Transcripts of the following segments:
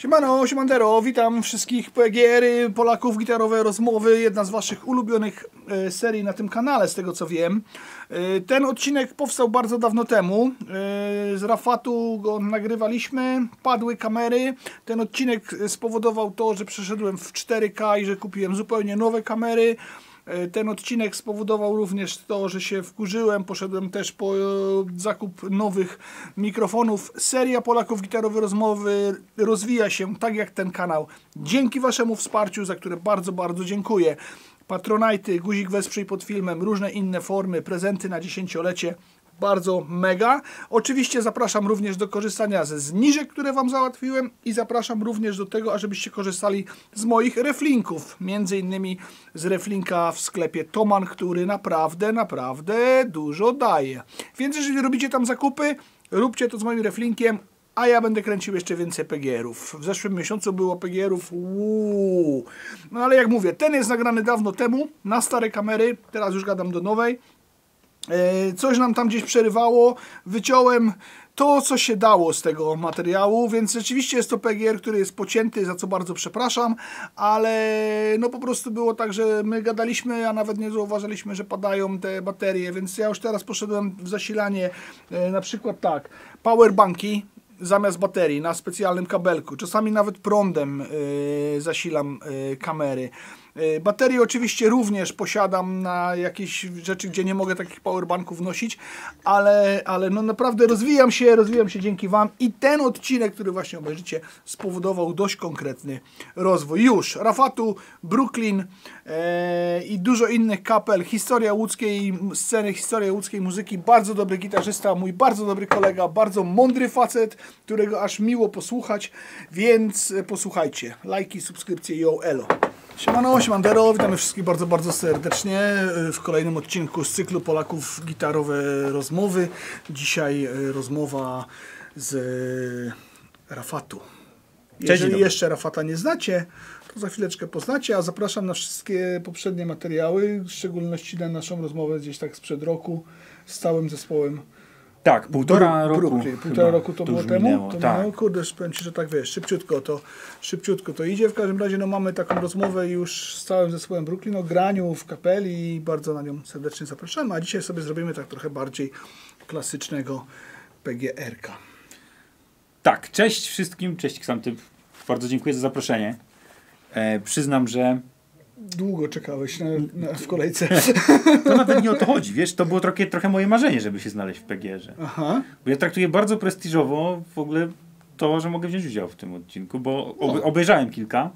Siemano, siemandero, witam wszystkich PGR-y, Polaków, gitarowe rozmowy, jedna z waszych ulubionych serii na tym kanale, z tego co wiem. Ten odcinek powstał bardzo dawno temu, z Rafatu go nagrywaliśmy, padły kamery. Ten odcinek spowodował to, że przeszedłem w 4K i że kupiłem zupełnie nowe kamery. Ten odcinek spowodował również to, że się wkurzyłem, poszedłem też po zakup nowych mikrofonów. Seria Polaków Gitarowe Rozmowy rozwija się tak jak ten kanał. Dzięki waszemu wsparciu, za które bardzo, bardzo dziękuję. Patronajty, guzik wesprzyj pod filmem, różne inne formy, prezenty na dziesięciolecie. Bardzo mega. Oczywiście zapraszam również do korzystania ze zniżek, które wam załatwiłem i zapraszam również do tego, ażebyście korzystali z moich reflinków. Między innymi z reflinka w sklepie Thomann, który naprawdę dużo daje. Więc jeżeli robicie tam zakupy, róbcie to z moim reflinkiem, a ja będę kręcił jeszcze więcej PGR-ów. W zeszłym miesiącu było PGR-ów. No ale jak mówię, ten jest nagrany dawno temu na stare kamery, teraz już gadam do nowej. Coś nam tam gdzieś przerywało, wyciąłem to, co się dało z tego materiału, więc rzeczywiście jest to PGR, który jest pocięty, za co bardzo przepraszam, ale no po prostu było tak, że my gadaliśmy, a nawet nie zauważyliśmy, że padają te baterie, więc ja już teraz poszedłem w zasilanie, na przykład tak, powerbanki zamiast baterii na specjalnym kabelku, czasami nawet prądem zasilam kamery. Baterie oczywiście również posiadam na jakieś rzeczy, gdzie nie mogę takich powerbanków nosić, ale no naprawdę rozwijam się dzięki wam i ten odcinek, który właśnie obejrzycie, spowodował dość konkretny rozwój. Już Rafatu, Brooklyn i dużo innych kapel, historia łódzkiej sceny, historia łódzkiej muzyki, bardzo dobry gitarzysta, mój bardzo dobry kolega, bardzo mądry facet, którego aż miło posłuchać, więc posłuchajcie. Lajki, subskrypcje, yo, elo. Siemano, siemandero, witamy wszystkich bardzo, bardzo serdecznie w kolejnym odcinku z cyklu Polaków Gitarowe Rozmowy. Dzisiaj rozmowa z Rafatu. Jeżeli jeszcze Rafata nie znacie, to za chwileczkę poznacie, a zapraszam na wszystkie poprzednie materiały, w szczególności na naszą rozmowę gdzieś tak sprzed roku z całym zespołem. Tak, półtora roku to było temu? Minęło, tak. No, kurde, powiem ci, że tak wiesz, szybciutko to idzie. W każdym razie no, mamy taką rozmowę już z całym zespołem Brooklyn o graniu w kapeli i bardzo na nią serdecznie zapraszamy. A dzisiaj sobie zrobimy tak trochę bardziej klasycznego PGR-ka. Tak, cześć wszystkim, cześć Ksanty. Bardzo dziękuję za zaproszenie. Przyznam, że długo czekałeś w kolejce. To nawet nie o to chodzi, wiesz, to było trochę moje marzenie, żeby się znaleźć w PGR-ze. Aha. Bo ja traktuję bardzo prestiżowo w ogóle to, że mogę wziąć udział w tym odcinku, bo obejrzałem kilka,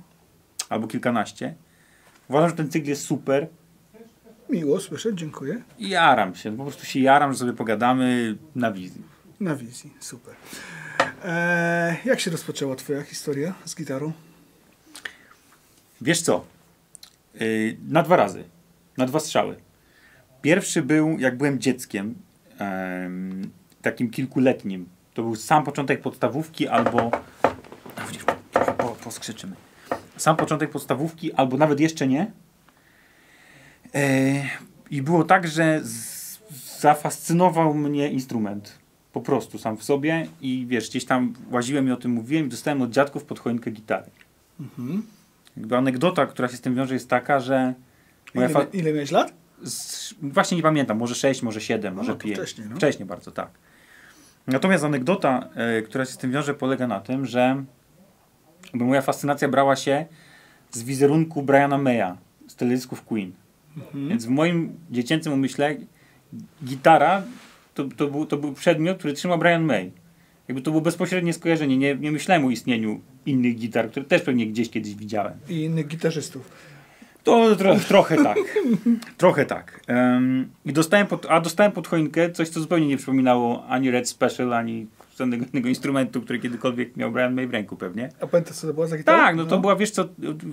albo kilkanaście. Uważam, że ten cykl jest super. Miło słyszeć, dziękuję. I jaram się, po prostu się jaram, że sobie pogadamy na wizji. Na wizji, super. Jak się rozpoczęła twoja historia z gitarą? Wiesz co? Na 2 razy. Na 2 strzały. Pierwszy był, jak byłem dzieckiem, takim kilkuletnim. To był sam początek podstawówki albo... Poskrzyczymy. Sam początek podstawówki albo nawet jeszcze nie. I było tak, że zafascynował mnie instrument. Po prostu sam w sobie. I wiesz, gdzieś tam łaziłem i o tym mówiłem i dostałem od dziadków pod choinkę gitary. Mhm. Jakby anegdota, która się z tym wiąże, jest taka, że... Ile miałeś lat? Właśnie nie pamiętam, może 6, może 7, może 5. Wcześniej, no. Wcześniej bardzo, tak. Natomiast anegdota, która się z tym wiąże, polega na tym, że moja fascynacja brała się z wizerunku Briana Maya z teledysków Queen. Mhm. Więc w moim dziecięcym umyśle gitara to był przedmiot, który trzymał Brian May. Jakby to było bezpośrednie skojarzenie. Nie myślałem o istnieniu innych gitar, które też pewnie gdzieś kiedyś widziałem. I innych gitarzystów. To trochę tak. Trochę tak. I dostałem pod choinkę coś, co zupełnie nie przypominało ani Red Special, ani żadnego innego instrumentu, który kiedykolwiek miał Brian May w ręku pewnie. A pamiętasz, co to była za gitara? Tak, no to była, wiesz co,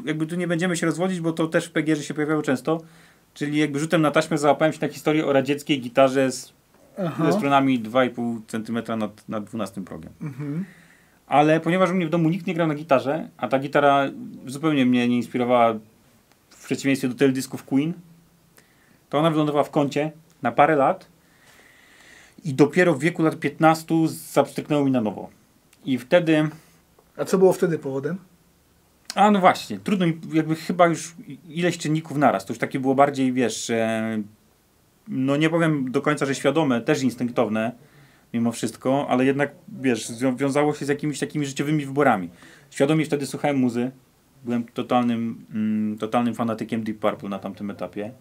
jakby tu nie będziemy się rozwodzić, bo to też w PGR-ze się pojawiało często. Czyli jakby rzutem na taśmę załapałem się na historię o radzieckiej gitarze ze stronami 2,5 cm nad 12 progiem. Mhm. Ale ponieważ u mnie w domu nikt nie grał na gitarze, a ta gitara zupełnie mnie nie inspirowała w przeciwieństwie do teledysków Queen, to ona wylądowała w kącie na parę lat i dopiero w wieku lat 15 zapstryknęło mi na nowo. I wtedy A co było wtedy powodem? A no właśnie, trudno mi, jakby chyba już ileś czynników naraz. To już takie było bardziej, wiesz, no nie powiem do końca, że świadome, też instynktowne mimo wszystko, ale jednak, wiesz, wiązało się z jakimiś takimi życiowymi wyborami. Świadomie wtedy słuchałem muzy. Byłem totalnym fanatykiem Deep Purple na tamtym etapie.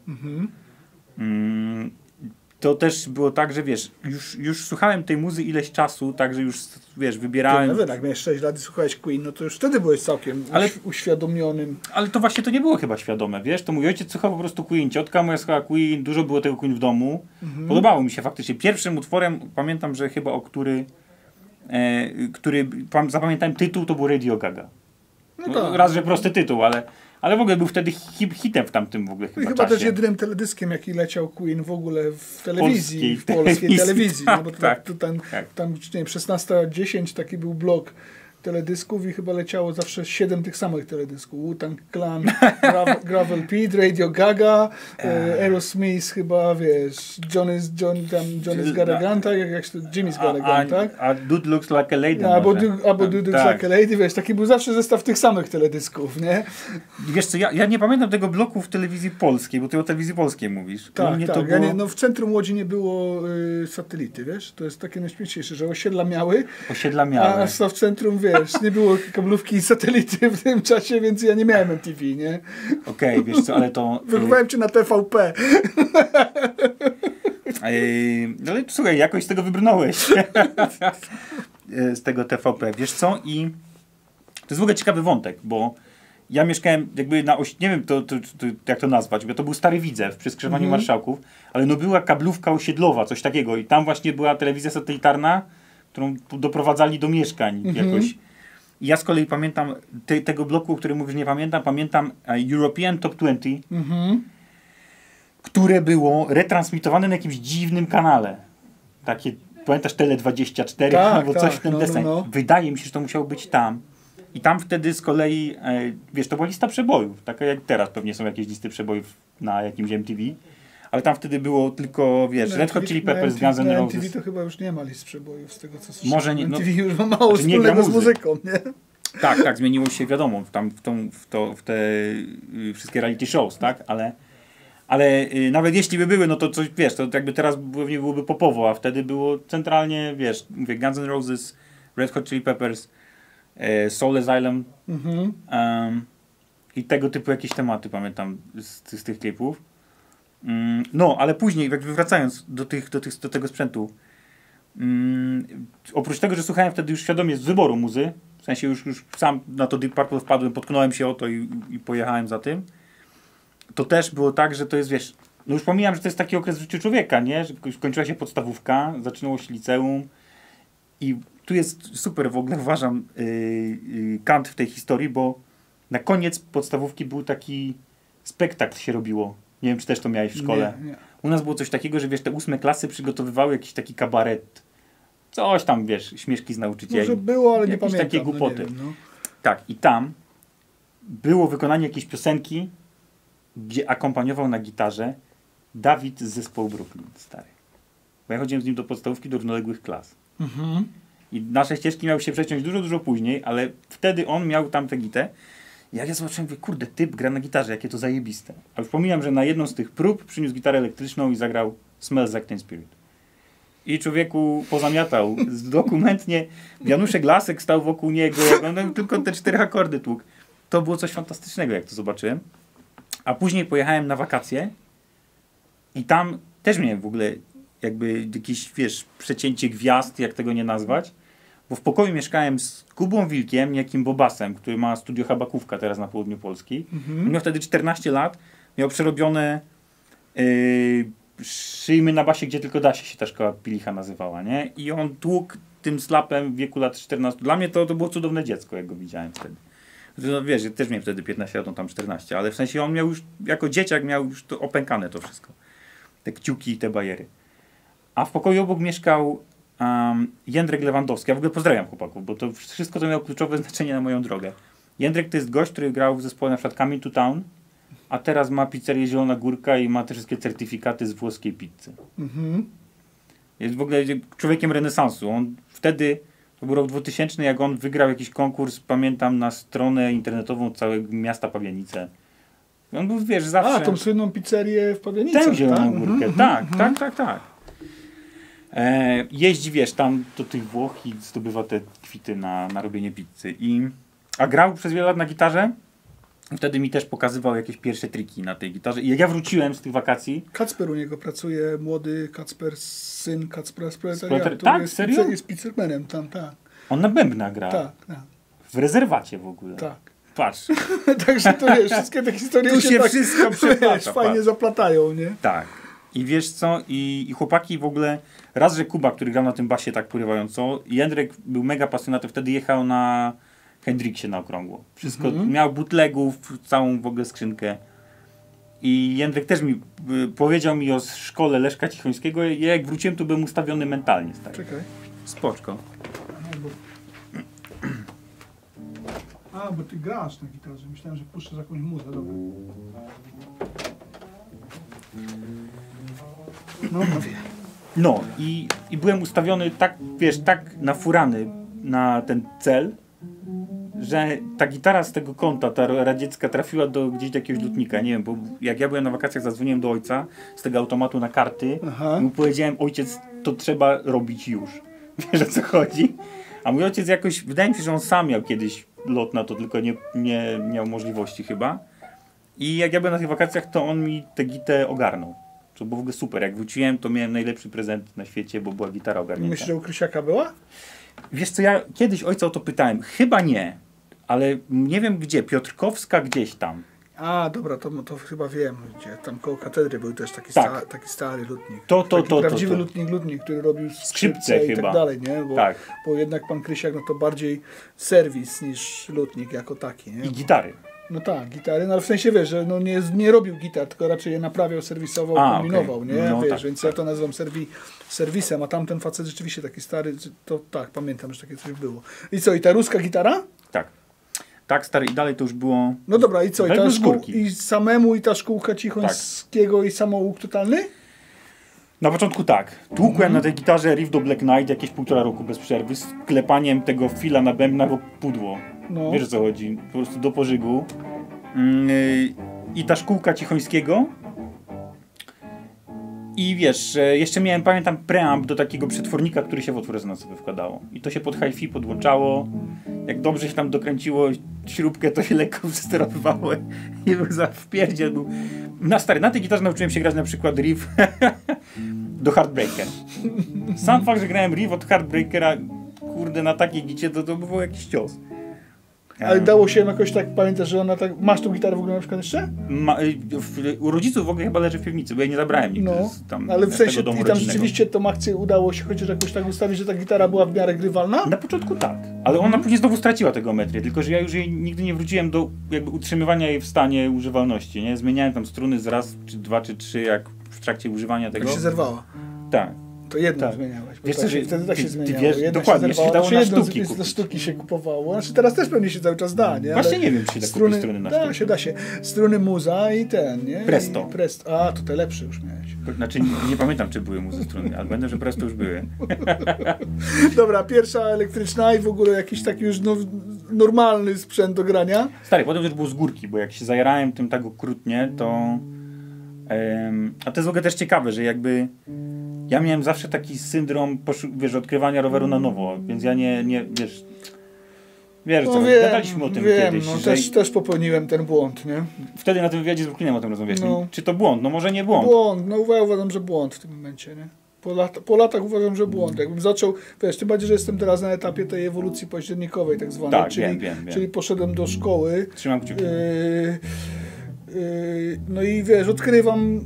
To też było tak, że wiesz, już słuchałem tej muzy ileś czasu, także już, wiesz, wybierałem... No jak miałeś 6 lat i słuchałeś Queen, no to już wtedy byłeś całkiem uświadomionym. Ale to właśnie to nie było chyba świadome, wiesz, to mój ojciec słuchał po prostu Queen, ciotka moja słuchała Queen, dużo było tego Queen w domu. Podobało mi się faktycznie. Pierwszym utworem, pamiętam, że chyba zapamiętałem tytuł, to był Radio Gaga. No tak. Raz, że prosty tytuł, ale w ogóle był wtedy hitem w tamtym w ogóle chyba chyba czasie. też jedynym teledyskiem, jaki leciał Queen w ogóle w telewizji, w polskiej telewizji. No bo tam nie wiem, 16:10 taki był blok teledysków i chyba leciało zawsze 7 tych samych teledysków. Wu-Tang Clan, Gravel Pete, Radio Gaga, Aerosmith chyba, wiesz, Johnny's Garagan, tak? Jimmy's Garagan, tak? A Dude Looks Like a Lady. Albo Dude Looks Like a Lady, wiesz, taki był zawsze zestaw tych samych teledysków, nie? Wiesz co, ja nie pamiętam tego bloku w telewizji polskiej, bo ty o telewizji polskiej mówisz. Tak, mnie tak. To było... no w centrum Łodzi nie było satelity, wiesz? To jest takie najśmieszniejsze, że osiedla miały. A w centrum, wiesz, nie było kablówki i satelity w tym czasie, więc ja nie miałem MTV, nie? Okej, wiesz co, ale to... Wychowałem cię na TVP. Ale słuchaj, jakoś z tego wybrnąłeś. Z tego TVP. Wiesz co? I to jest w ogóle ciekawy wątek, bo ja mieszkałem jakby nie wiem jak to nazwać, bo to był Stary Widzew przy skrzyżowaniu marszałków, ale no była kablówka osiedlowa, coś takiego i tam właśnie była telewizja satelitarna, którą doprowadzali do mieszkań jakoś. I ja z kolei pamiętam tego bloku, o którym mówisz, nie pamiętam. Pamiętam European Top 20, które było retransmitowane na jakimś dziwnym kanale. Takie, pamiętasz, Tele24 albo coś w ten deseń. No. Wydaje mi się, że to musiało być tam. I tam wtedy z kolei, wiesz, to była lista przebojów. Taka jak teraz pewnie są jakieś listy przebojów na jakimś MTV. Ale tam wtedy było tylko, wiesz, Red Hot Chili Peppers, Guns N' Roses. MTV to chyba już nie ma list przebojów, z tego co słyszałem. Może nie. MTV już ma mało wspólnego z muzyką, nie? Tak, zmieniło się, wiadomo, w te wszystkie reality shows, tak? Ale nawet jeśli by były, no to coś, wiesz, to jakby teraz pewnie byłoby popowo, a wtedy było centralnie, wiesz, mówię, Guns N' Roses, Red Hot Chili Peppers, Soul Asylum i tego typu jakieś tematy pamiętam z tych klipów. No, ale później, jakby wracając do tego sprzętu, oprócz tego, że słuchałem wtedy już świadomie z wyboru muzy, w sensie już sam na to Deep Purple wpadłem, potknąłem się o to i pojechałem za tym, to też było tak, że to jest, wiesz, no już pomijam, że to jest taki okres w życiu człowieka, nie? Że skończyła się podstawówka, zaczynało się liceum i tu jest super w ogóle, uważam, kant w tej historii, bo na koniec podstawówki był taki spektakl się robiło. Nie wiem, czy też to miałeś w szkole. Nie. U nas było coś takiego, że wiesz, te 8 klasy przygotowywały jakiś taki kabaret. Coś tam, wiesz, śmieszki z nauczycieli. Może było, ale nie jakieś pamiętam. takie głupoty. No nie wiem, no. Tak, i tam było wykonanie jakiejś piosenki, gdzie akompaniował na gitarze Dawid z zespołu Brooklyn, stary. Bo ja chodziłem z nim do podstawówki, do równoległych klas. I nasze ścieżki miały się przeciąć dużo później, ale wtedy on miał tam tę gitę. Jak ja zobaczyłem, mówię, kurde, typ gra na gitarze, jakie to zajebiste. A już pomijam, że na jedną z tych prób przyniósł gitarę elektryczną i zagrał Smells Like Teen Spirit. I człowieku pozamiatał. Dokumentnie Januszek Lasek stał wokół niego, on tylko te 4 akordy tłukł. To było coś fantastycznego, jak to zobaczyłem. A później pojechałem na wakacje i tam też miałem w ogóle jakby jakieś, wiesz, przecięcie gwiazd, jak tego nie nazwać. Bo w pokoju mieszkałem z Kubą Wilkiem, niejakim Bobasem, który ma studio Habakówka teraz na południu Polski. On miał wtedy 14 lat, miał przerobione Szyjmy na basie, gdzie tylko da się ta szkoła Pilicha nazywała, nie? I on tłukł tym slapem w wieku lat 14. Dla mnie to było cudowne dziecko, jak go widziałem wtedy. No, wiesz, ja też miałem wtedy 15 lat, on tam 14, ale w sensie on miał już, jako dzieciak miał już to opękane to wszystko. Te kciuki i te bajery. A w pokoju obok mieszkał Jędrek Lewandowski. Ja w ogóle pozdrawiam chłopaków, bo to wszystko to miało kluczowe znaczenie na moją drogę. Jędrek to jest gość, który grał w zespole na przykład Coming to Town, a teraz ma pizzerię Zielona Górka i ma te wszystkie certyfikaty z włoskiej pizzy. Jest w ogóle człowiekiem renesansu. On wtedy To był rok 2000, jak on wygrał jakiś konkurs, pamiętam, na stronę internetową całego miasta Pabianice. On był, wiesz, zawsze... A, tą słynną pizzerię w Pabianicach, Tę zieloną tak? górkę, tak. Jeździ, wiesz, tam do tych Włoch i zdobywa te kwity na robienie pizzy. A grał przez wiele lat na gitarze. Wtedy mi też pokazywał jakieś pierwsze triki na tej gitarze. I jak ja wróciłem z tych wakacji... Kacper u niego pracuje, młody Kacper, syn Kacpera z proletariatu. Tak? Serio? Jest pizzermanem tam, tak. On na bębna gra. Tak. W rezerwacie w ogóle. Tak. Patrz. Także to wiesz, wszystkie te historie Tu się tak, wszystko przeplata, wiesz, fajnie patrz. zaplatają, nie? Tak. I wiesz co? I chłopaki w ogóle... Raz, że Kuba, który grał na tym basie tak porywająco, i Jędrek był mega pasjonatem, wtedy jechał na Hendrixie na okrągło. Wszystko, miał bootlegów, całą w ogóle skrzynkę. I Jędrek też powiedział mi o szkole Leszka Cichońskiego. Ja jak wróciłem, to byłem ustawiony mentalnie. Stary. Czekaj. Spoczko. Bo ty grasz na gitarze. Myślałem, że puszczasz jakąś muzę. Dobra. No, mówię. No i byłem ustawiony tak, wiesz, tak nafurany na ten cel, że ta gitara z tego kąta, ta radziecka, trafiła gdzieś do jakiegoś lutnika. Nie wiem, bo jak ja byłem na wakacjach, zadzwoniłem do ojca z tego automatu na karty i mu powiedziałem: ojciec, to trzeba robić już. Wiesz, o co chodzi? A mój ojciec jakoś, wydaje mi się, że on sam miał kiedyś lot na to, tylko nie miał możliwości chyba. I jak ja byłem na tych wakacjach, to on mi tę gitę ogarnął. To było w ogóle super. Jak wróciłem, to miałem najlepszy prezent na świecie, bo była gitara ogarnięta. Myślisz, że u Krysiaka była? Wiesz co, ja kiedyś ojca o to pytałem. Chyba nie, ale nie wiem gdzie. Piotrkowska gdzieś tam. A, dobra, to chyba wiem, gdzie. Tam koło katedry był też taki, Tak. taki stary lutnik. To, prawdziwy lutnik, który robił Skrzypce skrzypce i chyba. tak dalej, nie? Tak. Bo jednak pan Krysiak, no to bardziej serwis niż lutnik jako taki, nie? I gitary. No tak, gitary, no ale w sensie wiesz, że no nie robił gitar, tylko raczej je naprawiał, serwisował, kombinował, okay. nie? No Wiesz, tak, więc tak. ja to nazywam serwisem, a tamten facet rzeczywiście taki stary, to tak, pamiętam, że takie coś było. I co, i ta ruska gitara? Tak. Tak, stary, i dalej to już było... No dobra, i co, Dalej były z i samemu, i ta szkółka Cichońskiego i samouk totalny? Na początku tak. Tłukłem na tej gitarze riff do Black Knight jakieś 1,5 roku bez przerwy, z klepaniem tego fila na bębnach o pudło. No. Wiesz o co chodzi? Po prostu do pożygu. I ta szkółka Cichońskiego. I wiesz, jeszcze miałem, pamiętam, preamp do takiego przetwornika, który się w otwór rezonansowy wkładało. I to się pod hi-fi podłączało. Jak dobrze się tam dokręciło śrubkę, to się lekko wysterowywało. I był za wpierdziel. Na tej gitarze nauczyłem się grać na przykład riff do Heartbreaker. Sam fakt, że grałem riff od Heartbreakera, kurde, na takiej gicie, to był jakiś cios. Ale dało się jakoś tak, pamiętasz, że ona tak... Masz tą gitarę w ogóle na przykład jeszcze? U rodziców w ogóle chyba leży w piwnicy, bo ja nie zabrałem nigdy tam ale w sensie tego domu i tam rodzinnego. rzeczywiście tą akcję udało się chociaż jakoś tak ustawić, że ta gitara była w miarę grywalna? Na początku tak, ale ona później znowu straciła tę geometrię, tylko że ja już jej nigdy nie wróciłem do jakby utrzymywania jej w stanie używalności, nie? Zmieniałem tam struny z raz, czy dwa, czy trzy, jak w trakcie używania tego. Jak się zerwała. Tak. To jedną Tak. zmieniałeś. Bo Wiesz tak co, się, że wtedy tak ty się zmieniało. wiesz, Jedna dokładnie, się się dało na jedną sztuki na kupić. sztuki się kupowało. Znaczy teraz też pewnie się cały czas da, nie? Właśnie Ale nie wiem, czy się da kupić struny na sztuki. Da się. Struny muza i ten, nie? Presto. I Presto. A, to te lepsze już miałeś. Znaczy nie pamiętam, czy były muzy struny, ale będę, że prosto już były. Dobra, pierwsza elektryczna i w ogóle jakiś taki już normalny sprzęt do grania. Stary, potem już było z górki, bo jak się zajarałem tym tak okrutnie, to... a to jest w ogóle też ciekawe, że jakby... Ja miałem zawsze taki syndrom, wiesz, odkrywania roweru na nowo, więc ja nie wiesz... Wiesz co, gadaliśmy o tym kiedyś. No, też popełniłem ten błąd, nie? Wtedy na tym wywiadzie z Brooklynem o tym rozmawialiśmy. No. Czy to błąd? No może nie błąd. Błąd, no ja uważam, że błąd w tym momencie, nie? Po latach uważam, że błąd. Jakbym zaczął, wiesz, tym bardziej, że jestem teraz na etapie tej ewolucji październikowej tak zwanej, Tak, wiem. czyli poszedłem do szkoły. Trzymam kciuki. No i wiesz, odkrywam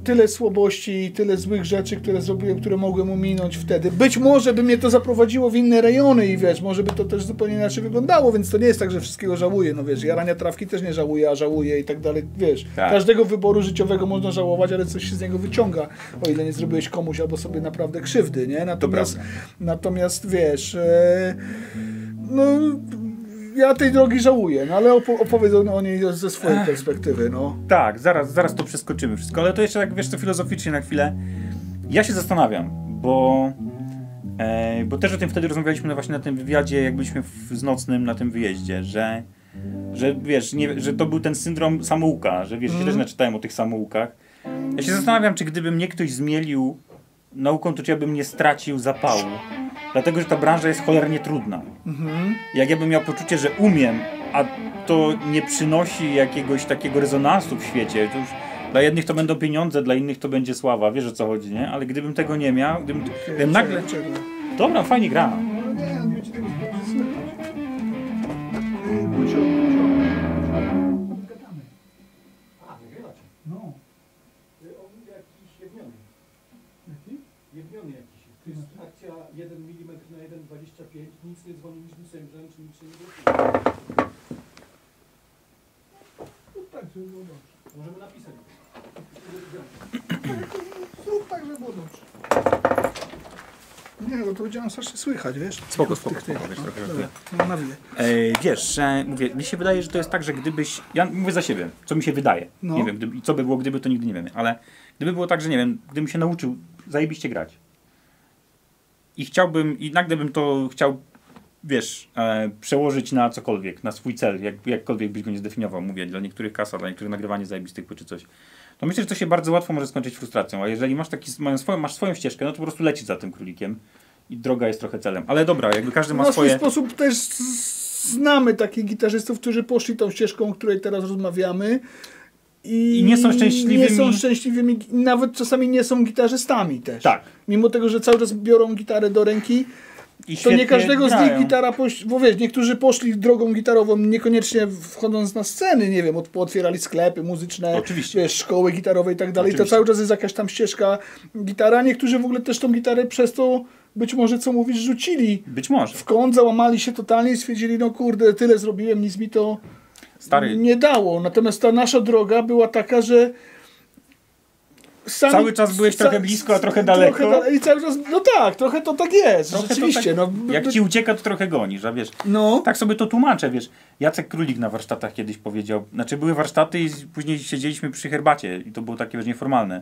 tyle słabości, tyle złych rzeczy, które zrobiłem, które mogłem ominąć wtedy. Być może by mnie to zaprowadziło w inne rejony i wiesz, może by to też zupełnie inaczej wyglądało, więc to nie jest tak, że wszystkiego żałuję. No wiesz, jarania trawki też nie żałuję, a żałuję i tak dalej. Wiesz, tak. Każdego wyboru życiowego można żałować, ale coś się z niego wyciąga, o ile nie zrobiłeś komuś albo sobie naprawdę krzywdy, nie? Natomiast wiesz, no... Ja tej drogi żałuję, no ale opowiedz o niej ze swojej perspektywy, no. Tak, zaraz to przeskoczymy wszystko, ale to jeszcze tak, wiesz co, filozoficznie na chwilę. Ja się zastanawiam, bo Bo też o tym wtedy rozmawialiśmy właśnie na tym wywiadzie, jak byliśmy z Nocnym na tym wyjeździe, że wiesz, że to był ten syndrom samouka, że wiesz, ja też naczytałem o tych samoukach. Ja się zastanawiam, czy gdyby mnie ktoś zmielił nauką, to czy ja bym nie stracił zapału. Dlatego, że ta branża jest cholernie trudna. Jak ja bym miał poczucie, że umiem, a to nie przynosi jakiegoś takiego rezonansu w świecie, to już dla jednych to będą pieniądze, dla innych to będzie sława, wiesz o co chodzi, nie? Ale gdybym tego nie miał, gdybym nagle... Dobra, fajnie gra. Jewniony jakiś. To jest akcja 1 mm na 1,25. Nic nie dzwoni, nic nie sędzę, czy nic się nie blokuje. No tak, żeby było dobrze. Możemy napisać. Zrób tak, żeby było dobrze. Nie, bo to będzie nam strasznie słychać, wiesz? Spoko, Wiesz, trochę dobra, no nawijaj. Wiesz, że mówię, mi się wydaje, że to jest tak, że gdybyś... Ja mówię za siebie, co mi się wydaje. No. Nie wiem, co by było, gdyby, to nigdy nie wiemy. Ale gdyby było tak, że nie wiem, gdybym się nauczył zajebiście grać i nagle bym to chciał, wiesz, przełożyć na cokolwiek, na swój cel, jakkolwiek byś go nie zdefiniował, mówię, dla niektórych kasa, dla niektórych nagrywanie zajebistych płyt czy coś, to myślę, że to się bardzo łatwo może skończyć frustracją, a jeżeli masz swoją ścieżkę, no to po prostu lecisz za tym królikiem i droga jest trochę celem. Ale dobra, jakby każdy ma Na swoje... swój sposób też znamy takich gitarzystów, którzy poszli tą ścieżką, o której teraz rozmawiamy. I nie są szczęśliwymi. Nie są szczęśliwymi, nawet czasami nie są gitarzystami też. Tak. Mimo tego, że cały czas biorą gitarę do ręki, I to nie każdego z nich grają. gitara, bo wiesz, niektórzy poszli drogą gitarową, niekoniecznie wchodząc na sceny, nie wiem, pootwierali sklepy muzyczne, Oczywiście. wiesz, szkoły gitarowe i tak dalej. To Oczywiście. cały czas jest jakaś tam ścieżka gitara. Niektórzy w ogóle też tą gitarę przez to, być może co mówisz, rzucili Być może. w kąt, załamali się totalnie i stwierdzili, no kurde, tyle zrobiłem, nic mi to Stary, nie dało. Natomiast ta nasza droga była taka, że cały czas byłeś trochę blisko, a trochę daleko. I cały czas, no tak, trochę to tak jest, Trochę to rzeczywiście. tak, No, jak ci ucieka, to trochę gonisz, a wiesz. no. Tak sobie to tłumaczę, wiesz. Jacek Królik na warsztatach kiedyś powiedział, znaczy były warsztaty i później siedzieliśmy przy herbacie i to było takie, wiesz, nieformalne.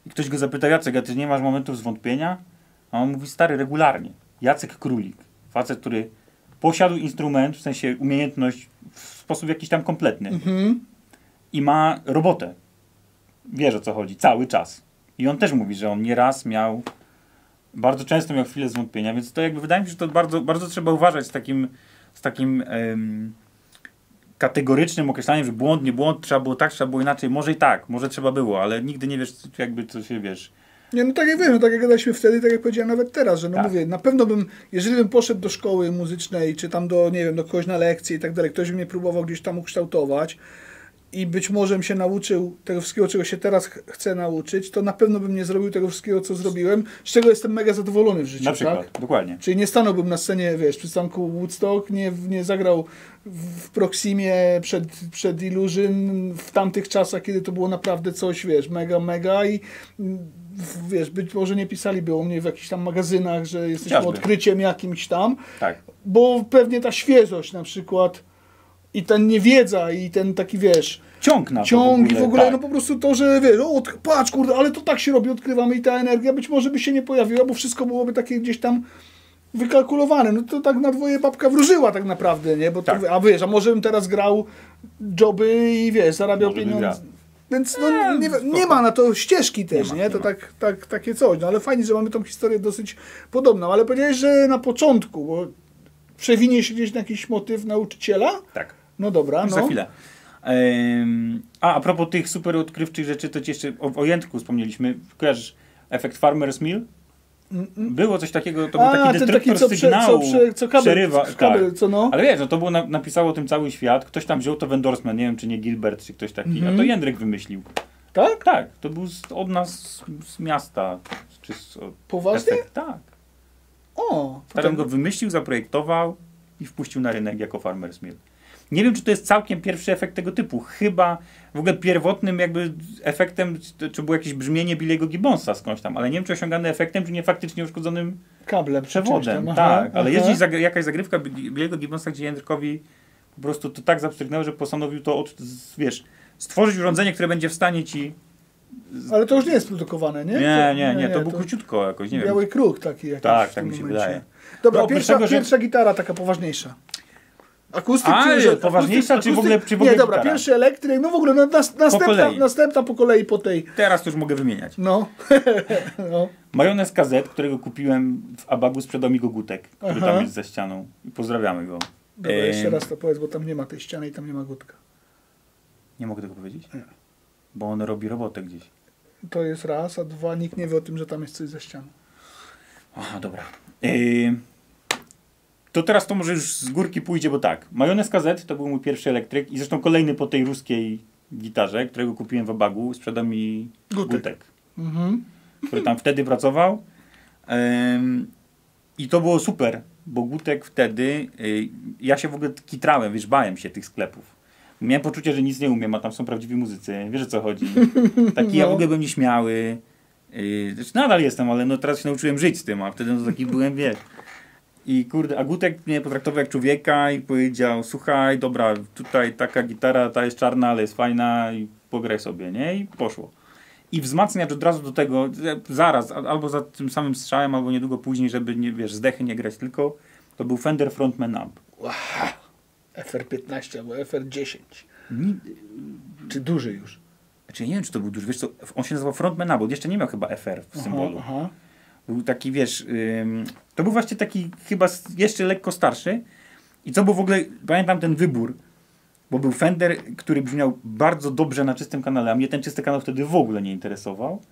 I ktoś go zapytał, Jacek, a ty nie masz momentów zwątpienia? A on mówi, stary, regularnie. Jacek Królik, facet, który posiadł instrument, w sensie umiejętność w sposób jakiś tam kompletny i ma robotę. Wiesz o co chodzi, cały czas. I on też mówi, że on nieraz miał, bardzo często miał chwilę zwątpienia, więc to jakby wydaje mi się, że to bardzo, bardzo trzeba uważać z takim kategorycznym określaniem, że błąd, nie błąd, trzeba było inaczej, może i tak, może trzeba było, ale nigdy nie wiesz, jakby co się, wiesz. Nie, no tak jak wiem, no tak jak gadaliśmy wtedy, tak jak powiedziałem nawet teraz, że no Tak. mówię, na pewno bym, jeżeli bym poszedł do szkoły muzycznej, czy tam do, nie wiem, do kogoś na lekcję i tak dalej, ktoś by mnie próbował gdzieś tam ukształtować i być może bym się nauczył tego wszystkiego, czego się teraz chcę nauczyć, to na pewno bym nie zrobił tego wszystkiego, co zrobiłem, z czego jestem mega zadowolony w życiu, Na przykład, tak? dokładnie. Czyli nie stanąłbym na scenie, wiesz, przy stanku Woodstock, nie zagrał w Proximie przed Illusion w tamtych czasach, kiedy to było naprawdę coś, wiesz, mega i wiesz, być może nie pisaliby o mnie w jakichś tam magazynach, że jesteśmy Chociażby. odkryciem jakimś tam, Tak. bo pewnie ta świeżość na przykład i ta niewiedza i ten taki, wiesz, Ciąg na to ciąg i w ogóle, tak. no po prostu to, że wiesz, patrz kurde, ale to tak się robi, odkrywamy i ta energia być może by się nie pojawiła, bo wszystko byłoby takie gdzieś tam wykalkulowane. No to tak na dwoje babka wróżyła tak naprawdę, nie? Bo Tak. to, a wiesz, a może bym teraz grał joby i wiesz, zarabiał Może by pieniądze. grał. Więc no, nie ma na to ścieżki też, ma, nie? nie To ma. takie coś. No ale fajnie, że mamy tą historię dosyć podobną. Ale powiedziałeś, że na początku, bo przewinie się gdzieś na jakiś motyw nauczyciela? Tak. No dobra, Już no. za chwilę. A propos tych super odkrywczych rzeczy, to ci jeszcze o Jędrku wspomnieliśmy. Kojarzysz efekt Farmer's Mill? Było coś takiego, to był taki ten detektor co sygnału, co kabel, przerywa. kabel, Tak. co no? Ale wiesz, no to było napisało o tym cały świat. Ktoś tam wziął to w endorsement, nie wiem czy nie Gilbert, czy ktoś taki. A to Jędrek wymyślił. Tak? Tak, to był od nas z miasta. Czy Poważnie? efekt, tak. O! Stary go wymyślił, zaprojektował i wpuścił na rynek jako Farmer's Mill. Nie wiem, czy to jest całkiem pierwszy efekt tego typu. Chyba w ogóle pierwotnym jakby efektem, czy było jakieś brzmienie Billy'ego Gibbonsa skądś tam, ale nie wiem, czy osiągany efektem, czy nie faktycznie uszkodzonym Kablem. przewodem. Aha, Tak, ale aha. jest gdzieś jakaś zagrywka Billy'ego Gibbonsa, gdzie Jędrkowi po prostu to tak zapstryknęło, że postanowił to, wiesz, stworzyć urządzenie, które będzie w stanie ci Ale to już nie jest produkowane, nie? Nie, to był króciutko jakoś, nie wiem. Biały kruk taki jakiś Tak, w tak tym mi się momencie. wydaje. Dobra, No, oprócz pierwsza, tego, że- pierwsza gitara taka poważniejsza. Akustyk A, czy poważniejsza, czy w ogóle Nie, dobra, gitara? pierwszy elektryk, no w ogóle no, kolei. następna po kolei po tej. Teraz to już mogę wymieniać. No. No. Majonez KZ, którego kupiłem w Abagu, sprzedał mi go Gutek, który Aha. tam jest za ścianą. I pozdrawiamy go. Dobra, jeszcze raz to powiedz, bo tam nie ma tej ściany i tam nie ma gutka. Nie mogę tego powiedzieć? Nie. Bo on robi robotę gdzieś. To jest raz, a dwa, nikt nie wie o tym, że tam jest coś za ścianą. Aha, dobra. To teraz to może już z górki pójdzie, bo tak. Majonez KZ to był mój pierwszy elektryk i zresztą kolejny po tej ruskiej gitarze, którego kupiłem w Abagu, sprzedał mi Gutek, Mhm. który tam wtedy pracował. I to było super, bo Gutek wtedy, ja się w ogóle kitrałem, wiesz, bałem się tych sklepów. Miałem poczucie, że nic nie umiem, a tam są prawdziwi muzycy, wiesz o co chodzi. Taki ja w ogóle byłem nieśmiały. Znaczy nadal jestem, ale no teraz się nauczyłem żyć z tym, a wtedy no taki byłem, wiesz. I kurde, a Gutek mnie potraktował jak człowieka i powiedział, słuchaj, dobra, tutaj taka gitara, ta jest czarna, ale jest fajna i pograj sobie, nie? I poszło. I wzmacniacz od razu do tego, zaraz, albo za tym samym strzałem, albo niedługo później, żeby, nie, wiesz, z dechy nie grać tylko, to był Fender Frontman Amp. Wow. FR15 albo FR10. Ni- Czy duży już? Znaczy, nie wiem, czy to był duży, wiesz co, on się nazywał Frontman Amp, bo jeszcze nie miał chyba FR w symbolu. Aha. Był taki, wiesz, to był właśnie taki chyba jeszcze lekko starszy. I co był w ogóle, pamiętam ten wybór, bo był Fender, który brzmiał bardzo dobrze na czystym kanale, a mnie ten czysty kanał wtedy w ogóle nie interesował.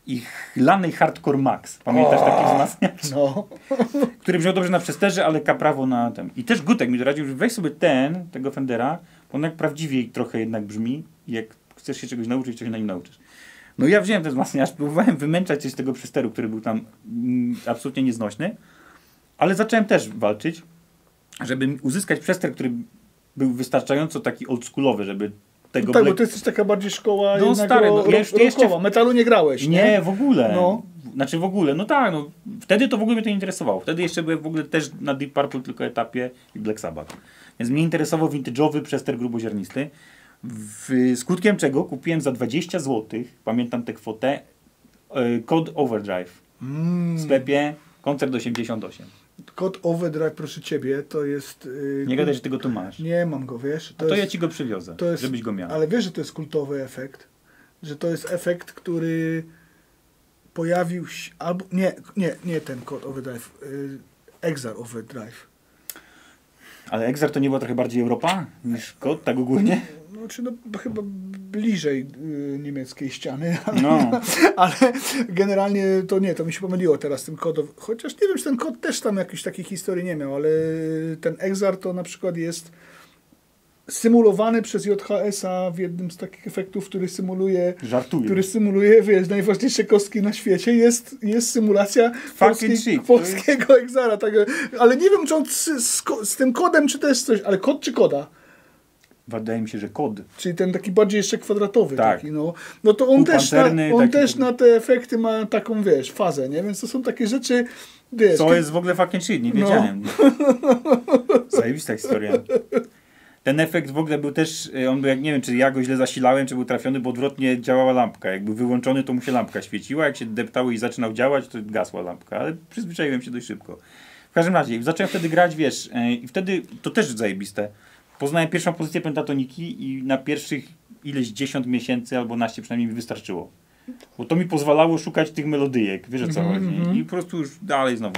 I Laney Hardcore Max, pamiętasz taki wzmacniacz? No. Który brzmiał dobrze na przesterze, ale prawo na tym. I też Gutek mi doradził, że weź sobie tego Fendera, bo on jak prawdziwiej trochę jednak brzmi, jak chcesz się czegoś nauczyć, to się na nim nauczysz. No ja wziąłem ten wzmacniacz, próbowałem wymęczać coś z tego przesteru, który był tam absolutnie nieznośny, ale zacząłem też walczyć, żeby uzyskać przester, który był wystarczająco taki oldschoolowy, żeby tego... Tak, bo to jesteś taka bardziej szkoła No, jednak stary, no, rockowa. Metalu nie grałeś, nie? Nie, w ogóle. No. Znaczy w ogóle, no tak, no. Wtedy to w ogóle mnie to nie interesowało. Wtedy jeszcze byłem w ogóle też na Deep Purple tylko etapie i Black Sabbath. Więc mnie interesował vintage'owy przester gruboziarnisty. Skutkiem czego kupiłem za 20 zł, pamiętam tę kwotę, Code Overdrive. W sklepie Koncert 88. Code Overdrive, proszę ciebie, to jest... Nie gadaj, że ty go tu masz. Nie mam go, wiesz. To ja ci go przywiozę, żebyś go miał. Ale wiesz, że to jest kultowy efekt? Że to jest efekt, który pojawił się... Albo, nie ten Code Overdrive. Exar Overdrive. Ale Exar to nie była trochę bardziej Europa niż Code, tak ogólnie? Znaczy, no chyba bliżej niemieckiej ściany, ale, No. ale generalnie to nie, to mi się pomyliło teraz z tym kodem. Chociaż nie wiem, czy ten kod też tam jakiejś takiej historii nie miał, ale ten Exar to na przykład jest symulowany przez JHS-a w jednym z takich efektów, który symuluje, wiesz, najważniejsze kostki na świecie. Jest symulacja polskiego Exara. Tak, ale nie wiem, czy on z tym kodem, czy też coś, ale kod czy koda? Wydaje mi się, że kod. Czyli ten taki bardziej jeszcze kwadratowy. Tak. Taki, no to on też na te efekty ma taką, wiesz, fazę, nie? Więc to są takie rzeczy, wiesz... To jest w ogóle fucking shit, nie wiedziałem. Zajebista historia. Ten efekt w ogóle był też, on był, jak nie wiem, czy ja go źle zasilałem, czy był trafiony, bo odwrotnie działała lampka. Jak był wyłączony, to mu się lampka świeciła, jak się deptało i zaczynał działać, to gasła lampka, ale przyzwyczaiłem się dość szybko. W każdym razie, zacząłem wtedy grać, wiesz, i wtedy, to też zajebiste, poznałem pierwszą pozycję pentatoniki i na pierwszych ileś 10 miesięcy albo naście przynajmniej mi wystarczyło. Bo to mi pozwalało szukać tych melodyjek, wiesz o co chodzi. I po prostu już dalej znowu